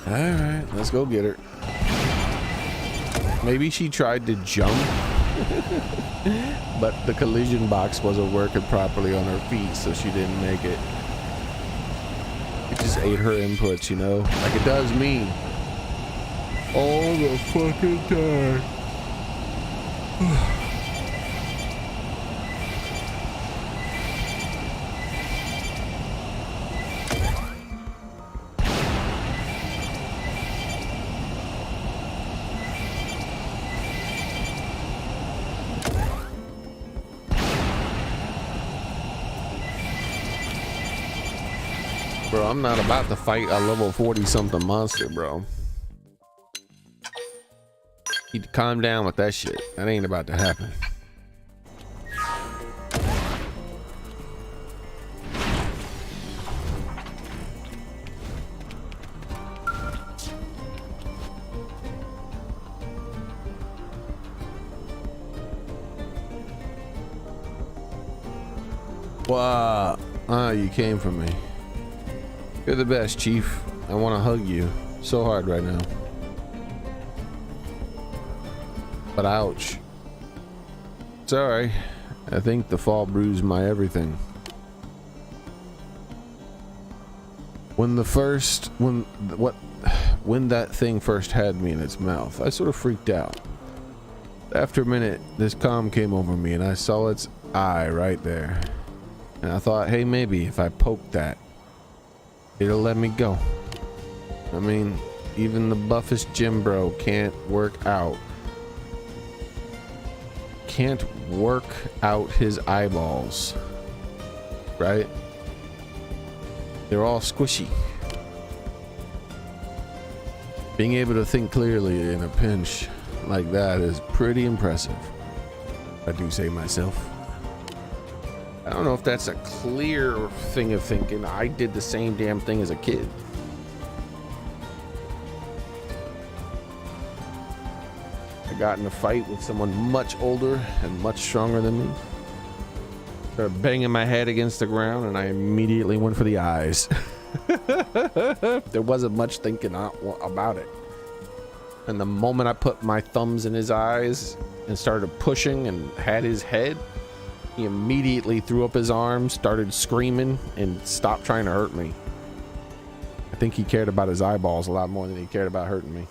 All right, let's go get her. Maybe she tried to jump, but the collision box wasn't working properly on her feet, so she didn't make it. It just ate her inputs, you know, like it does me all the fucking time. Bro, I'm not about to fight a level 40 something monster, bro. You need to calm down with that shit. That ain't about to happen. Wow. Ah, you came for me. You're the best, Chief. I want to hug you so hard right now. But ouch. Sorry. I think the fall bruised my everything. When that thing first had me in its mouth, I sort of freaked out. After a minute, this calm came over me and I saw its eye right there. And I thought, hey, maybe if I poke that, it'll let me go. I mean, even the buffest gym bro can't work out his eyeballs, right? They're all squishy. Being able to think clearly in a pinch like that is pretty impressive, I do say myself. I don't know if that's a clear thing of thinking. I did the same damn thing as a kid. I got in a fight with someone much older and much stronger than me. Started banging my head against the ground and I immediately went for the eyes. There wasn't much thinking about it. And the moment I put my thumbs in his eyes and started pushing and had his head, he immediately threw up his arms, started screaming, and stopped trying to hurt me. I think he cared about his eyeballs a lot more than he cared about hurting me.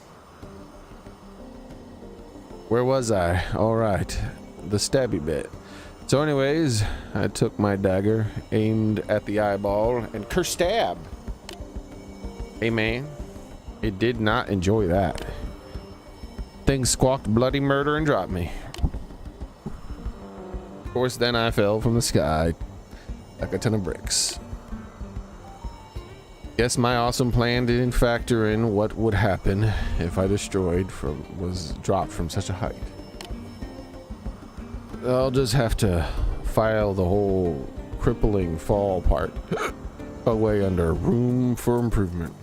Where was I? All right, the stabby bit. So anyways, I took my dagger, aimed at the eyeball, and kerstab. Hey man, it did not enjoy that. Thing squawked bloody murder and dropped me. Of course, then I fell from the sky like a ton of bricks. Guess my awesome plan didn't factor in what would happen if I was dropped from such a height. I'll just have to file the whole crippling fall part away under room for improvement.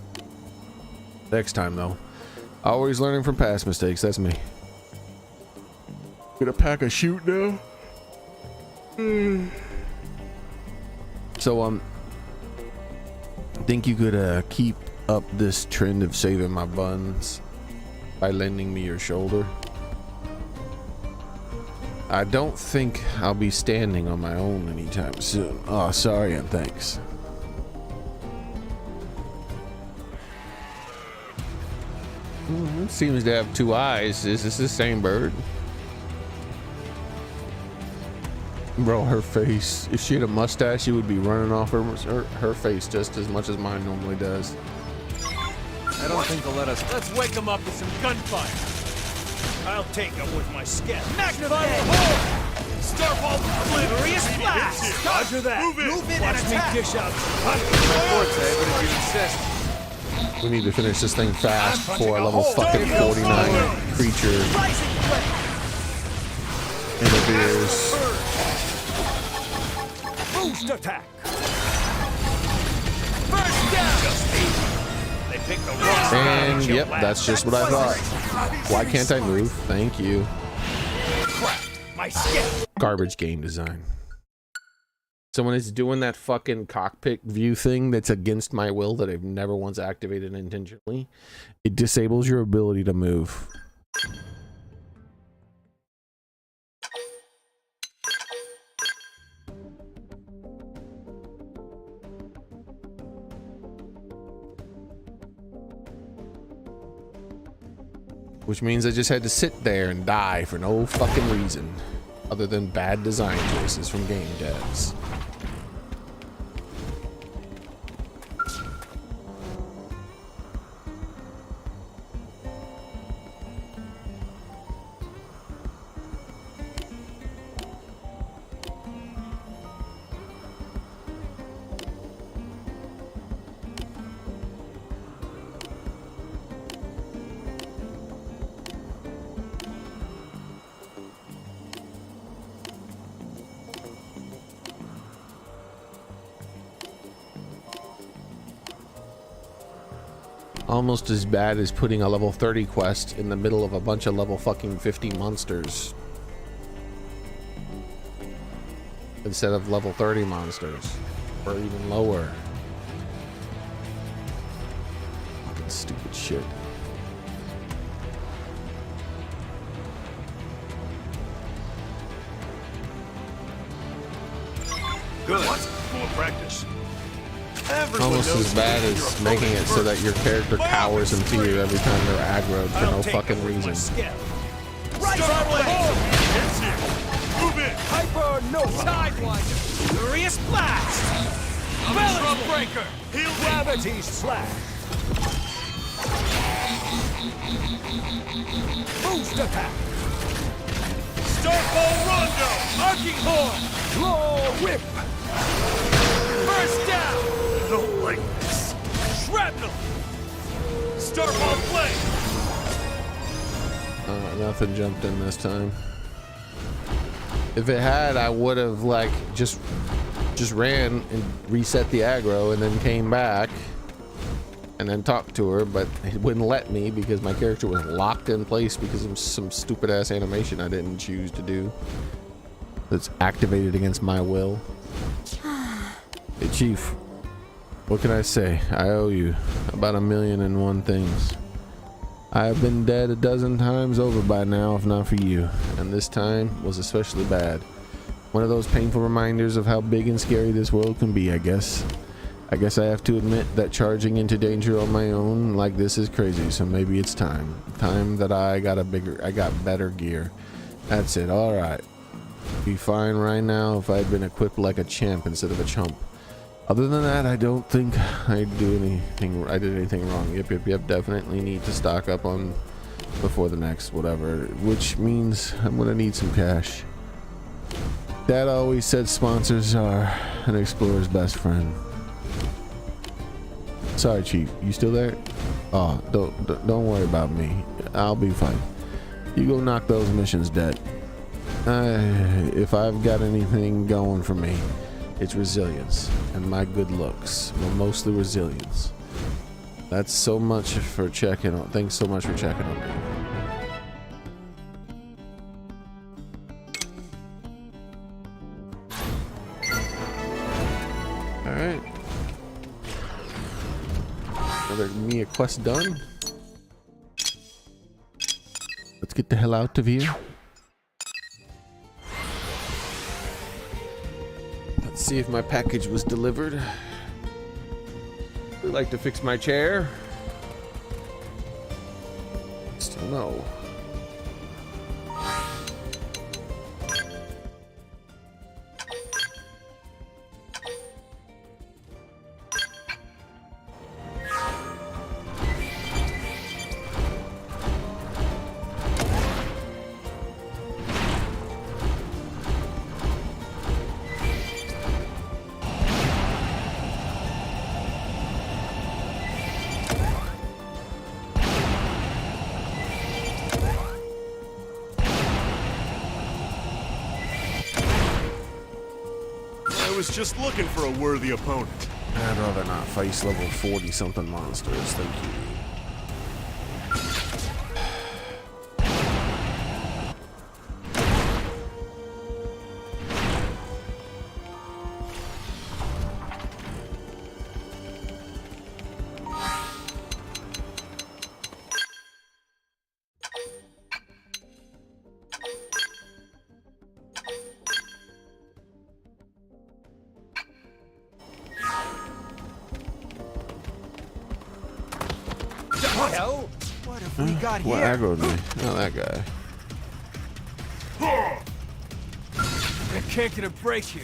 Next time though, always learning from past mistakes. That's me. Gonna pack a chute now. So think you could keep up this trend of saving my buns by lending me your shoulder? I don't think I'll be standing on my own anytime soon. Oh, sorry and thanks. It seems to have two eyes. Is this the same bird? Bro, her face. If she had a mustache, she would be running off her face just as much as mine normally does. I don't think they'll let us. Let's wake them up with some gunfire. I'll take them with my scat. Magnify the hole! Starfall Glorious blast! Roger that. Move in. Move in and attack. Dish out. Forte, but if you insist. We need to finish this thing fast before a level fucking 49 creature interferes. Boost attack. First down! Just me. Let picked the wrong spot. And yep, that's just what I thought. Why can't I move? Thank you. Crap, my skill. Garbage game design. So when it's doing that fucking cockpit view thing that's against my will that I've never once activated intentionally, it disables your ability to move. Which means I just had to sit there and die for no fucking reason other than bad design choices from game devs. Almost as bad as putting a level 30 quest in the middle of a bunch of level fucking 50 monsters instead of level 30 monsters, or even lower. Fucking stupid shit. Good. Full of practice. Everyone Almost knows as bad your as making it so that your character cowers in fear every time they're aggroed for no fucking reason. Right Starblade! away. It's here. Move in. Hyper no sidewinder. Furious blast. Belly breaker. Heal me. Gravity slash. Boost attack. Starfall Rondo. Arcing horn. Claw whip. First down. I don't like this. Shrapnel. Starfall Flame. Nothing jumped in this time. If it had, I would have like just ran and reset the aggro and then came back and then talked to her, but it wouldn't let me because my character was locked in place because of some stupid ass animation I didn't choose to do. That's activated against my will. Hey Chief, what can I say? I owe you about 1,000,001 things. I have been dead a dozen times over by now, if not for you, and this time was especially bad. One of those painful reminders of how big and scary this world can be, I guess. I guess I have to admit that charging into danger on my own like this is crazy, so maybe it's time. Time that I got better gear. That's it, alright. Be fine right now if I'd been equipped like a champ instead of a chump. Other than that, I don't think I did anything wrong. Yep, definitely need to stock up on before the next whatever, which means I'm gonna need some cash. Dad always said sponsors are an explorer's best friend. Sorry, Chief, you still there? Oh, don't worry about me. I'll be fine. You go knock those missions dead. If I've got anything going for me, it's resilience and my good looks. Well, mostly resilience. That's so much for checking on. Thanks so much for checking on me. All right. Another Mia quest done. Let's get the hell out of here. Let's see if my package was delivered. I'd like to fix my chair. Still no. I was just looking for a worthy opponent. I'd rather not face level 40 something monsters. Thank you. Hell? What have we got What here? aggroed me? Oh, that guy. I can't get a break here.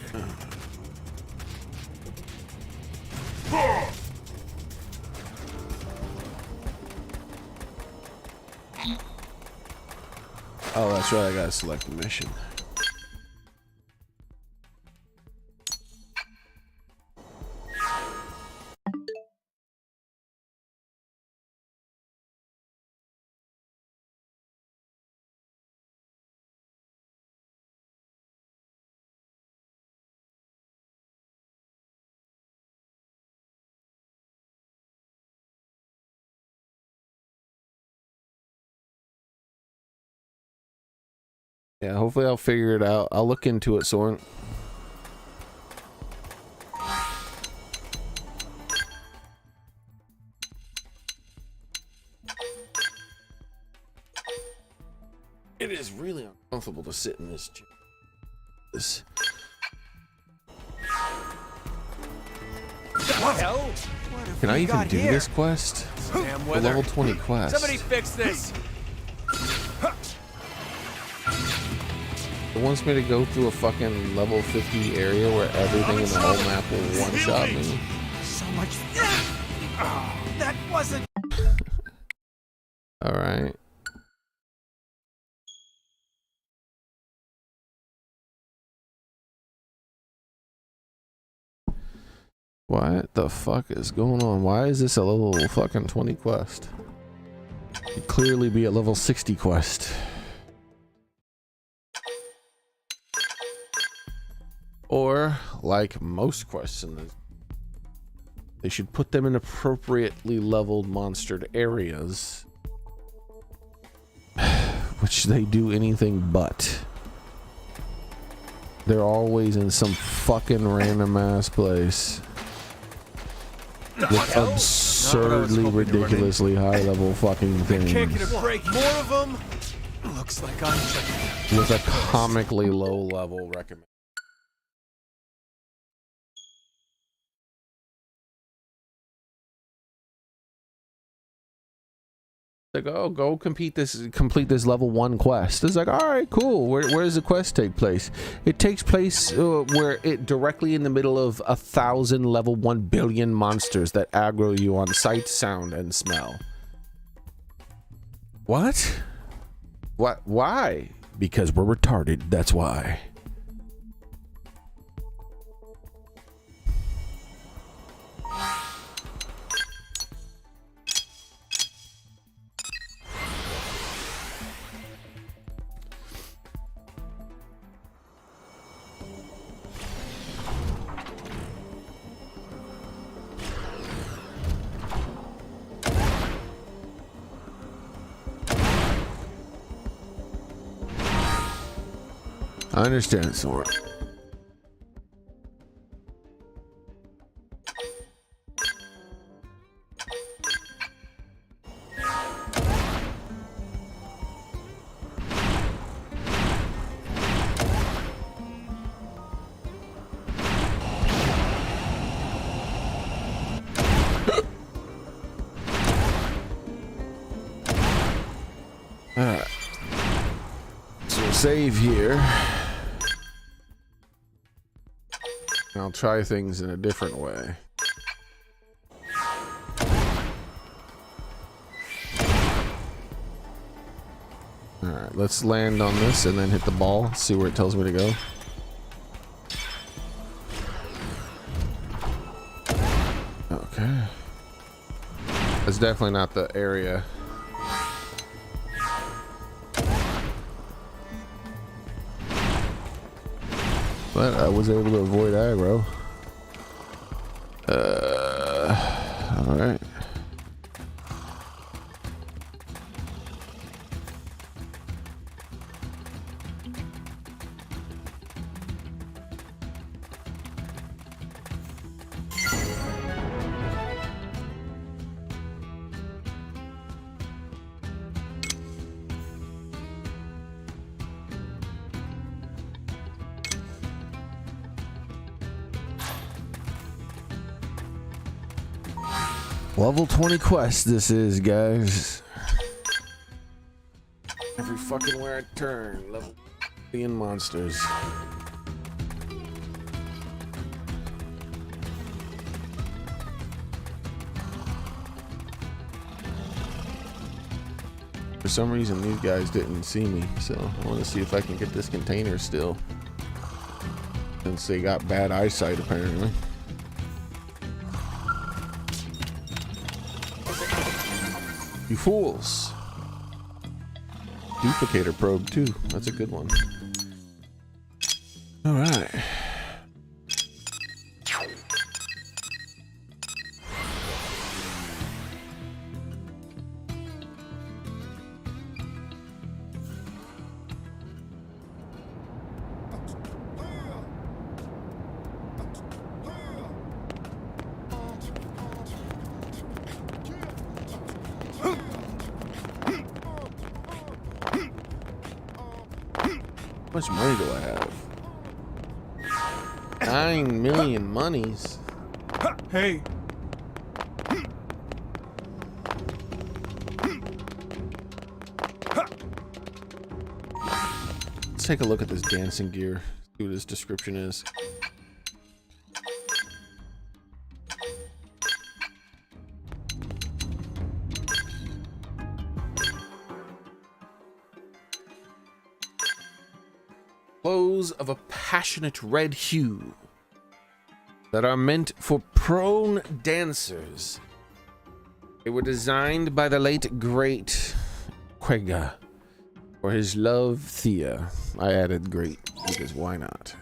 Oh, that's right. I gotta select the mission. Yeah, hopefully I'll figure it out. I'll look into it, Soren. It is really uncomfortable to sit in this chair. What hell? What have Can I we even got do here? this quest? Damn The weather. level 20 quest. Somebody fix this. It wants me to go through a fucking level 50 area where everything in the whole map will one-shot me. So much. That wasn't. Alright. What the fuck is going on? Why is this a level fucking 20 quest? It'd clearly be a level 60 quest. Or, like most quests in this, they should put them in appropriately leveled monstered areas. Which they do anything but. They're always in some fucking random ass place. With absurdly, ridiculously high level fucking Can't get things. a break. More of them. Looks like I'm checking. With a comically low level recommend. Like, oh, go complete this level 1 quest. It's like, all right, cool. Where does the quest take place? It takes place where it directly in the middle of 1,000 level 1 billion monsters that aggro you on sight, sound, and smell. What? What? Why? Because we're retarded. That's why. I understand, Sora. Alright. So save here. I'll try things in a different way. Alright, let's land on this and then hit the ball, see where it tells me to go. Okay. That's definitely not the area. But I was able to avoid aggro. All right. Level 20 quest this is, guys. Every fucking where I turn, level 20 monsters. For some reason, these guys didn't see me, so I want to see if I can get this container still. Since they got bad eyesight, apparently. You fools. Duplicator probe too. That's a good one. All right. How much money do I have? 9 million monies. Hey, Let's take a look at this dancing gear. See what his description is. Clothes of a passionate red hue that are meant for prone dancers. They were designed by the late great Quega for his love Thea. I added great because why not?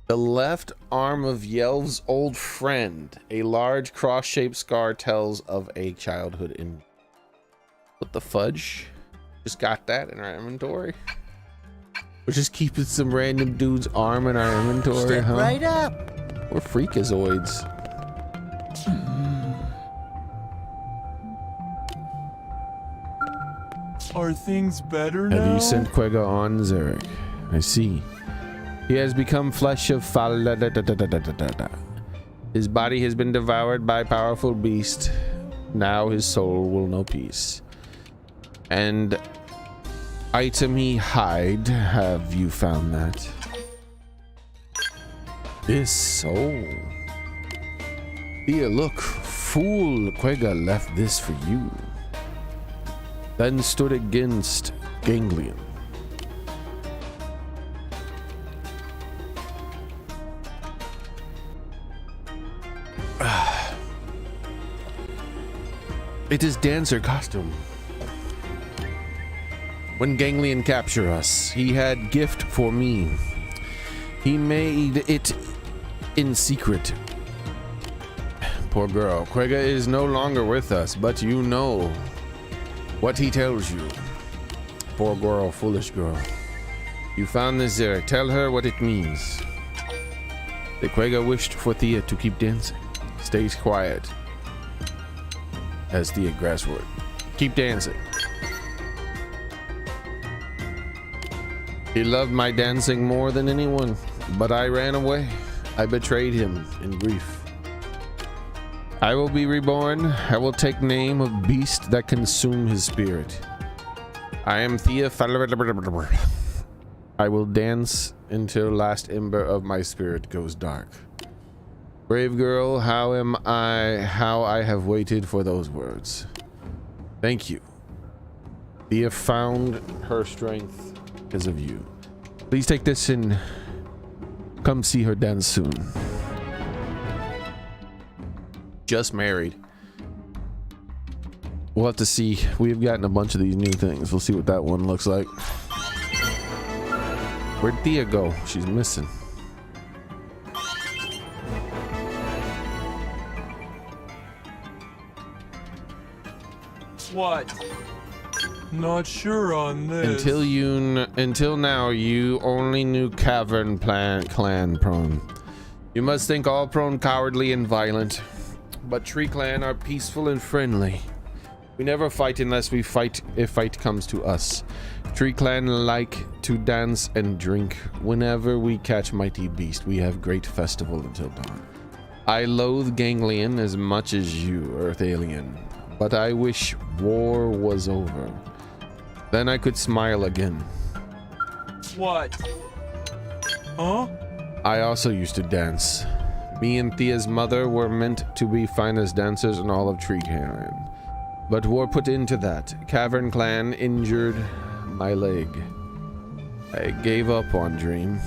The left arm of Yelv's old friend. A large cross-shaped scar tells of a childhood in. What the fudge? Just got that in our inventory. We're just keeping some random dude's arm in our inventory, Step huh? right up. We're freakazoids. are things better now? Have you sent Quega on, Zurich? I see. He has become flesh of His body has been devoured by powerful beast. Now his soul will know peace. And item he hide. Have you found that? His soul. Here, look. Fool Quega left this for you. Then stood against Ganglion. It is dancer costume. When Ganglion captured us, he had gift for me. He made it in secret. Poor girl. Quega is no longer with us, but you know what he tells you. Poor girl, foolish girl. You found this Zerek. Tell her what it means. The Quega wished for Thea to keep dancing. Stays quiet. As Thea Grasswood. Keep dancing. He loved my dancing more than anyone, but I ran away. I betrayed him in grief. I will be reborn. I will take name of beast that consume his spirit. I am Thea. I will dance until last ember of my spirit goes dark. Brave girl, how I have waited for those words. Thank you. Thea found her strength because of you. Please take this and come see her dance soon. Just married. We'll have to see. We've gotten a bunch of these new things. We'll see what that one looks like. Where'd Thea go? She's missing. What? Not sure on this. Until now, you only knew Cavern Clan Prone. You must think all Prone cowardly and violent, but Tree Clan are peaceful and friendly. We never fight unless we fight if fight comes to us. Tree Clan like to dance and drink. Whenever we catch mighty beast, we have great festival until dawn. I loathe Ganglion as much as you, Earth Alien, but I wish war was over. Then I could smile again. What? Huh? I also used to dance. Me and Thea's mother were meant to be finest dancers in all of Tree Clan. But war put into that. Cavern Clan injured my leg. I gave up on Dream.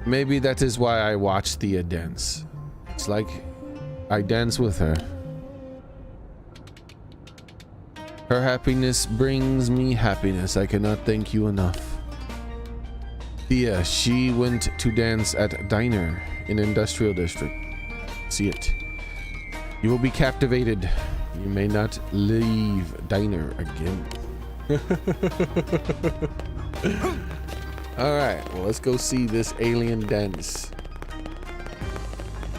Maybe that is why I watch Thea dance. It's like I dance with her. Her happiness brings me happiness. I cannot thank you enough. Thea, she went to dance at Diner in Industrial District. See it. You will be captivated. You may not leave Diner again. All right, well, let's go see this alien dance.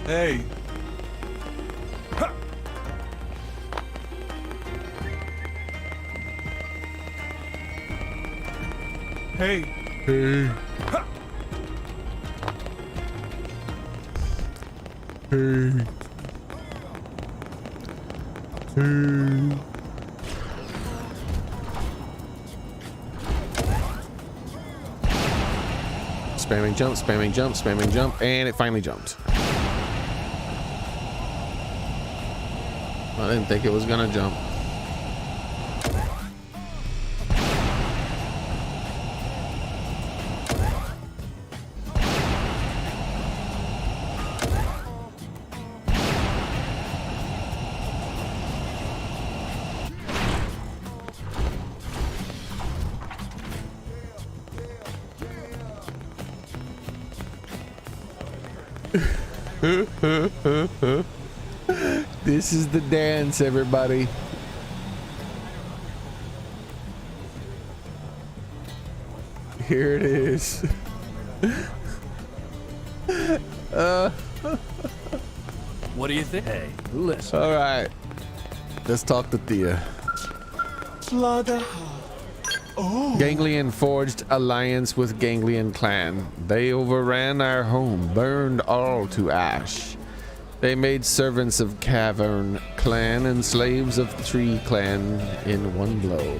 Hey. Hey. Hey. Hey. Hey. Spamming jump, spamming jump, spamming jump, and it finally jumped. I didn't think it was gonna jump. This is the dance, everybody. Here it is. What do you think? Hey, listen. All right, let's talk to Thea. Ganglion forged alliance with Ganglion Clan. They overran our home, burned all to ash. They made servants of Cavern Clan and slaves of Tree Clan in one blow.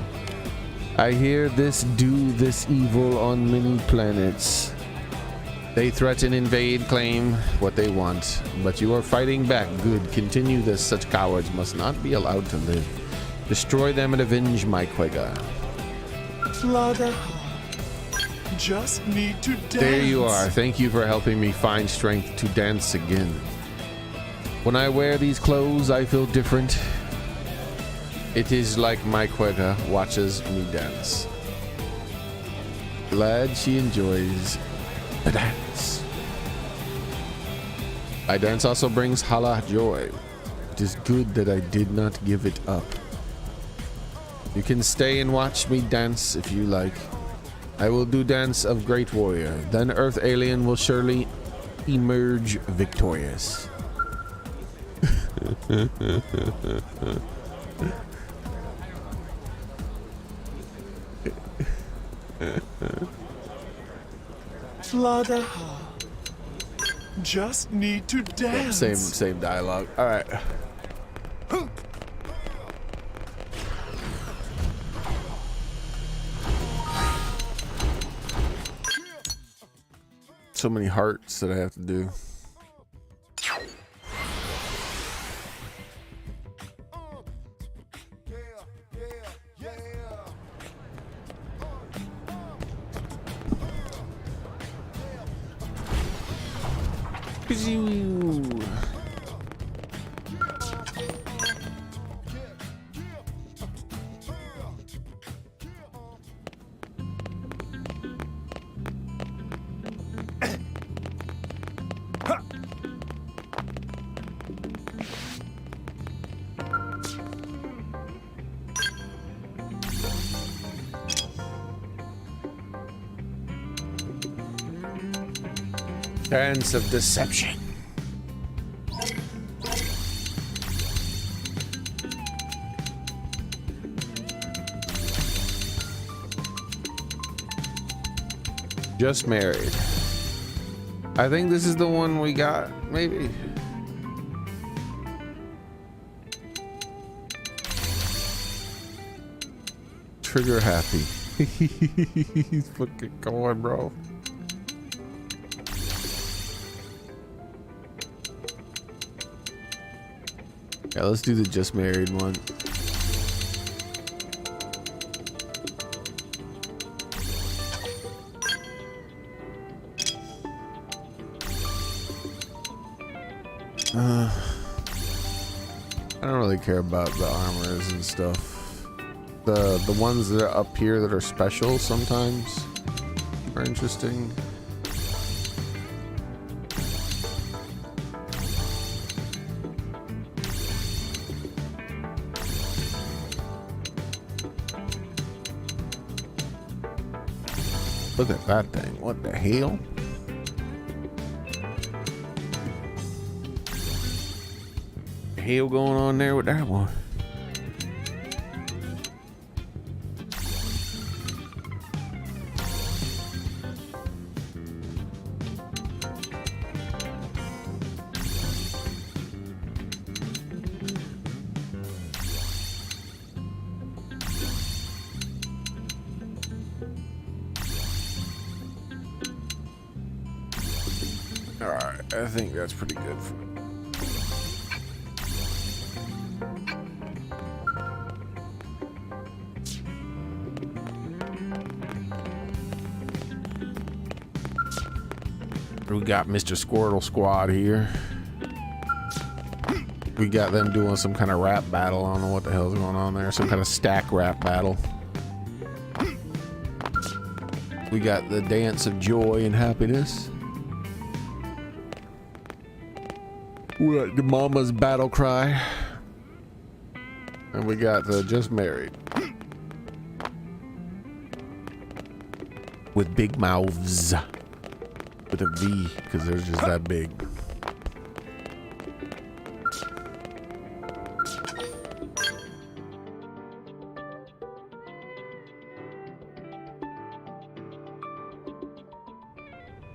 I hear this do this evil on many planets. They threaten, invade, claim what they want, but you are fighting back. Good, continue this. Such cowards must not be allowed to live. Destroy them and avenge my Quega. Just need to dance. There you are. Thank you for helping me find strength to dance again. When I wear these clothes, I feel different. It is like my Quega watches me dance. Glad she enjoys the dance. My dance also brings Hala joy. It is good that I did not give it up. You can stay and watch me dance if you like. I will do dance of great warrior. Then Earth Alien will surely emerge victorious. Just need to dance. Same dialogue. All right. So many hearts that I have to do. Chance of deception. Just married. I think this is the one we got, maybe. Trigger happy. He's fucking going, bro. Yeah, let's do the just married one. I don't really care about the armors and stuff. The ones that are up here that are special sometimes are interesting. Look at that thing. What the hell? Hell going on there with that one? All right, I think that's pretty good for me. We got Mr. Squirtle Squad here. We got them doing some kind of rap battle. I don't know what the hell's going on there. Some kind of stack rap battle. We got the dance of joy and happiness. We got the mama's battle cry. And we got the just married. With big mouths. With a V, because they're just that big.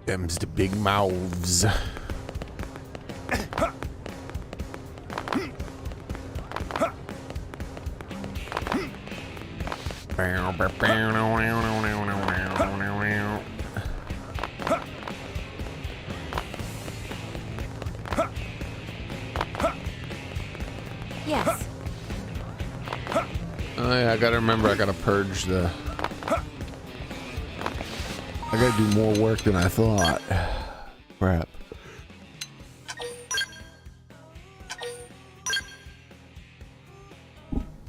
Them's the big mouths. Yes. Oh yeah, I gotta remember, I gotta purge the... I gotta do more work than I thought. Crap.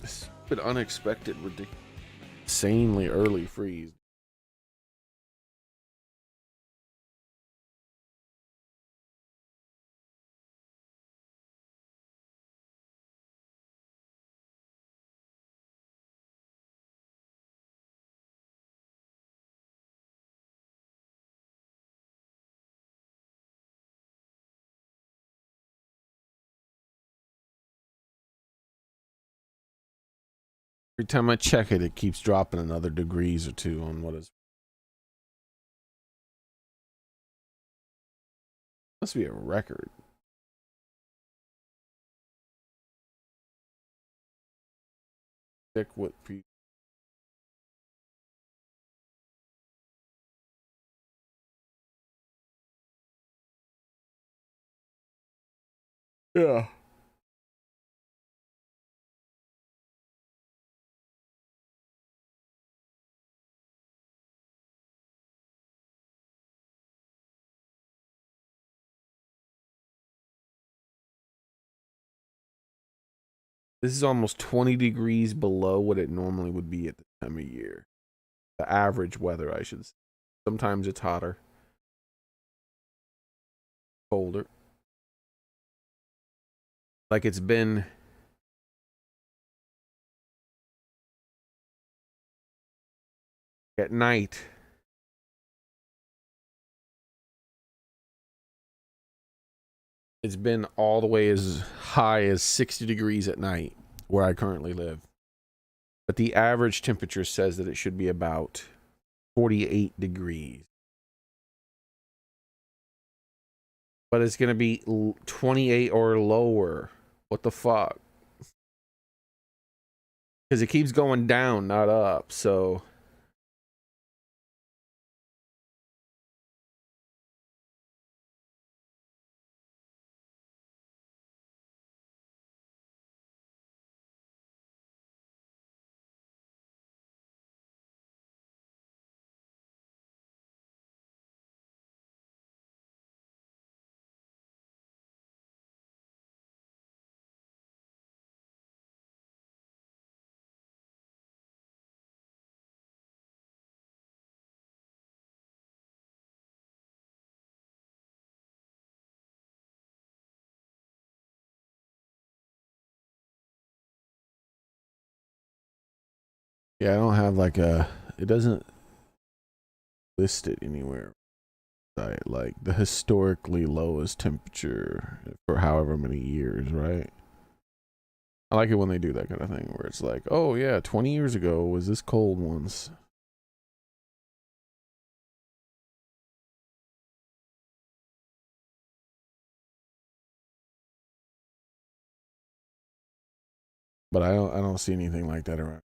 Stupid, unexpected, ridiculous, insanely early freeze. Every time I check it, it keeps dropping another degrees or two on what is. Must be a record. Check what pre. Yeah. This is almost 20 degrees below what it normally would be at this time of year. The average weather, I should say. Sometimes it's hotter. Colder. Like it's been... At night. it's been all the way as high as 60 degrees at night where I currently live. But the average temperature says that it should be about 48 degrees. But it's going to be 28 or lower. What the fuck? Because it keeps going down, not up, so... Yeah, I don't have like a... It doesn't list it anywhere. Like the historically lowest temperature for however many years, right? I like it when they do that kind of thing where it's like, oh yeah, 20 years ago was this cold once. But I don't see anything like that around.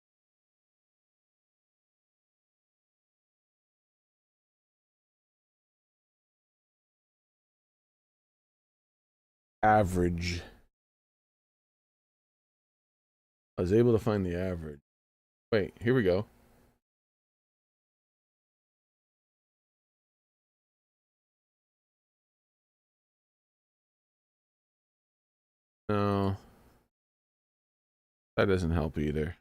Average. I was able to find the average. Wait, here we go. No. That doesn't help either.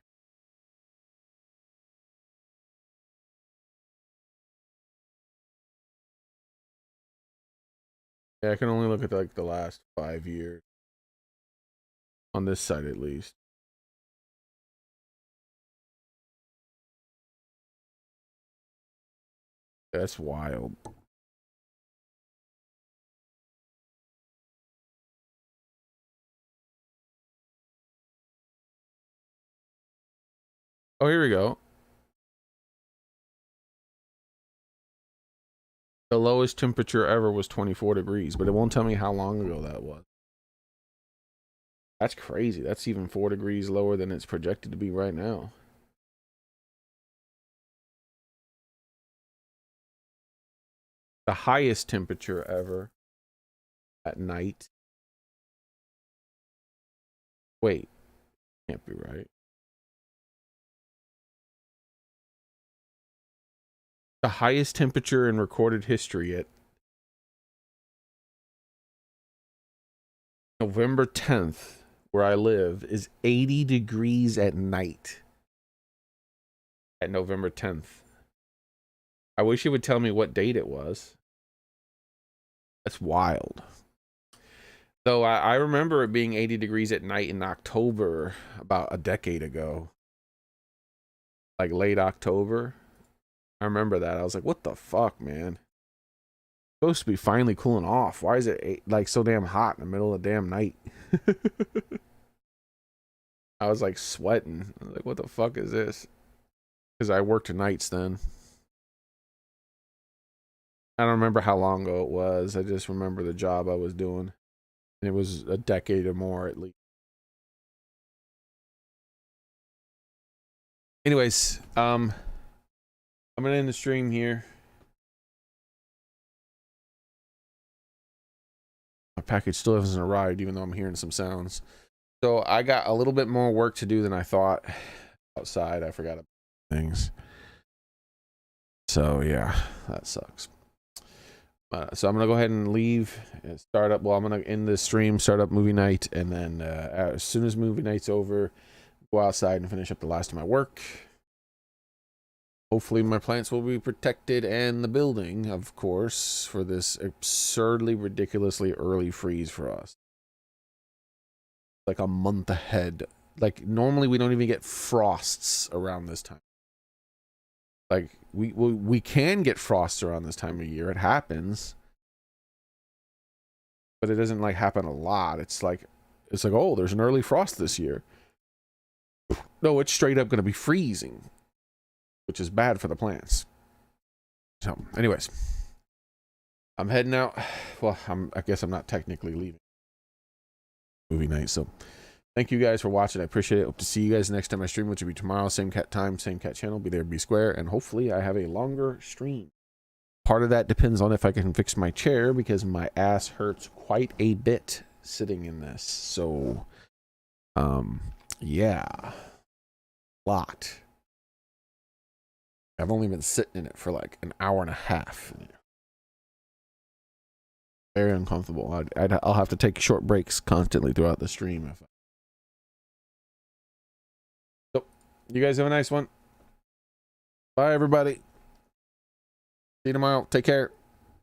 Yeah, I can only look at like the last 5 years. On this side at least. That's wild. Oh, here we go. The lowest temperature ever was 24 degrees, but it won't tell me how long ago that was. That's crazy. That's even 4 degrees lower than it's projected to be right now. The highest temperature ever at night. Wait, can't be right. The highest temperature in recorded history at November 10th, where I live, is 80 degrees at night. At November 10th. I wish it would tell me what date it was. That's wild. Though I remember it being 80 degrees at night in October about a decade ago. Like late October. I remember that. I was like, what the fuck, man? It's supposed to be finally cooling off. Why is it like so damn hot in the middle of the damn night? I was like sweating. I was like, what the fuck is this? Because I worked nights then. I don't remember how long ago it was. I just remember the job I was doing. And it was a decade or more at least. Anyways, I'm gonna end the stream here. My package still hasn't arrived, even though I'm hearing some sounds. So I got a little bit more work to do than I thought outside. I forgot about things. So yeah, that sucks. So I'm gonna go ahead and leave and start up. Well, I'm gonna end the stream, start up movie night, and then as soon as movie night's over, go outside and finish up the last of my work. Hopefully my plants will be protected, and the building, of course, for this absurdly, ridiculously early freeze for us. Like a month ahead. Like normally we don't even get frosts around this time. Like we can get frosts around this time of year. It happens. but it doesn't like happen a lot. It's like, oh, there's an early frost this year. No, it's straight up going to be freezing, which is bad for the plants. So, anyways, I'm heading out. Well, I guess I'm not technically leaving movie night. So, thank you guys for watching. I appreciate it. Hope to see you guys next time I stream, which will be tomorrow. Same cat time, same cat channel. Be there, be square, and hopefully I have a longer stream. Part of that depends on if I can fix my chair because my ass hurts quite a bit sitting in this. So, yeah, lot. I've only been sitting in it for like an hour and a half. Very uncomfortable. I'll have to take short breaks constantly throughout the stream. So, you guys have a nice one. Bye, everybody. See you tomorrow. Take care.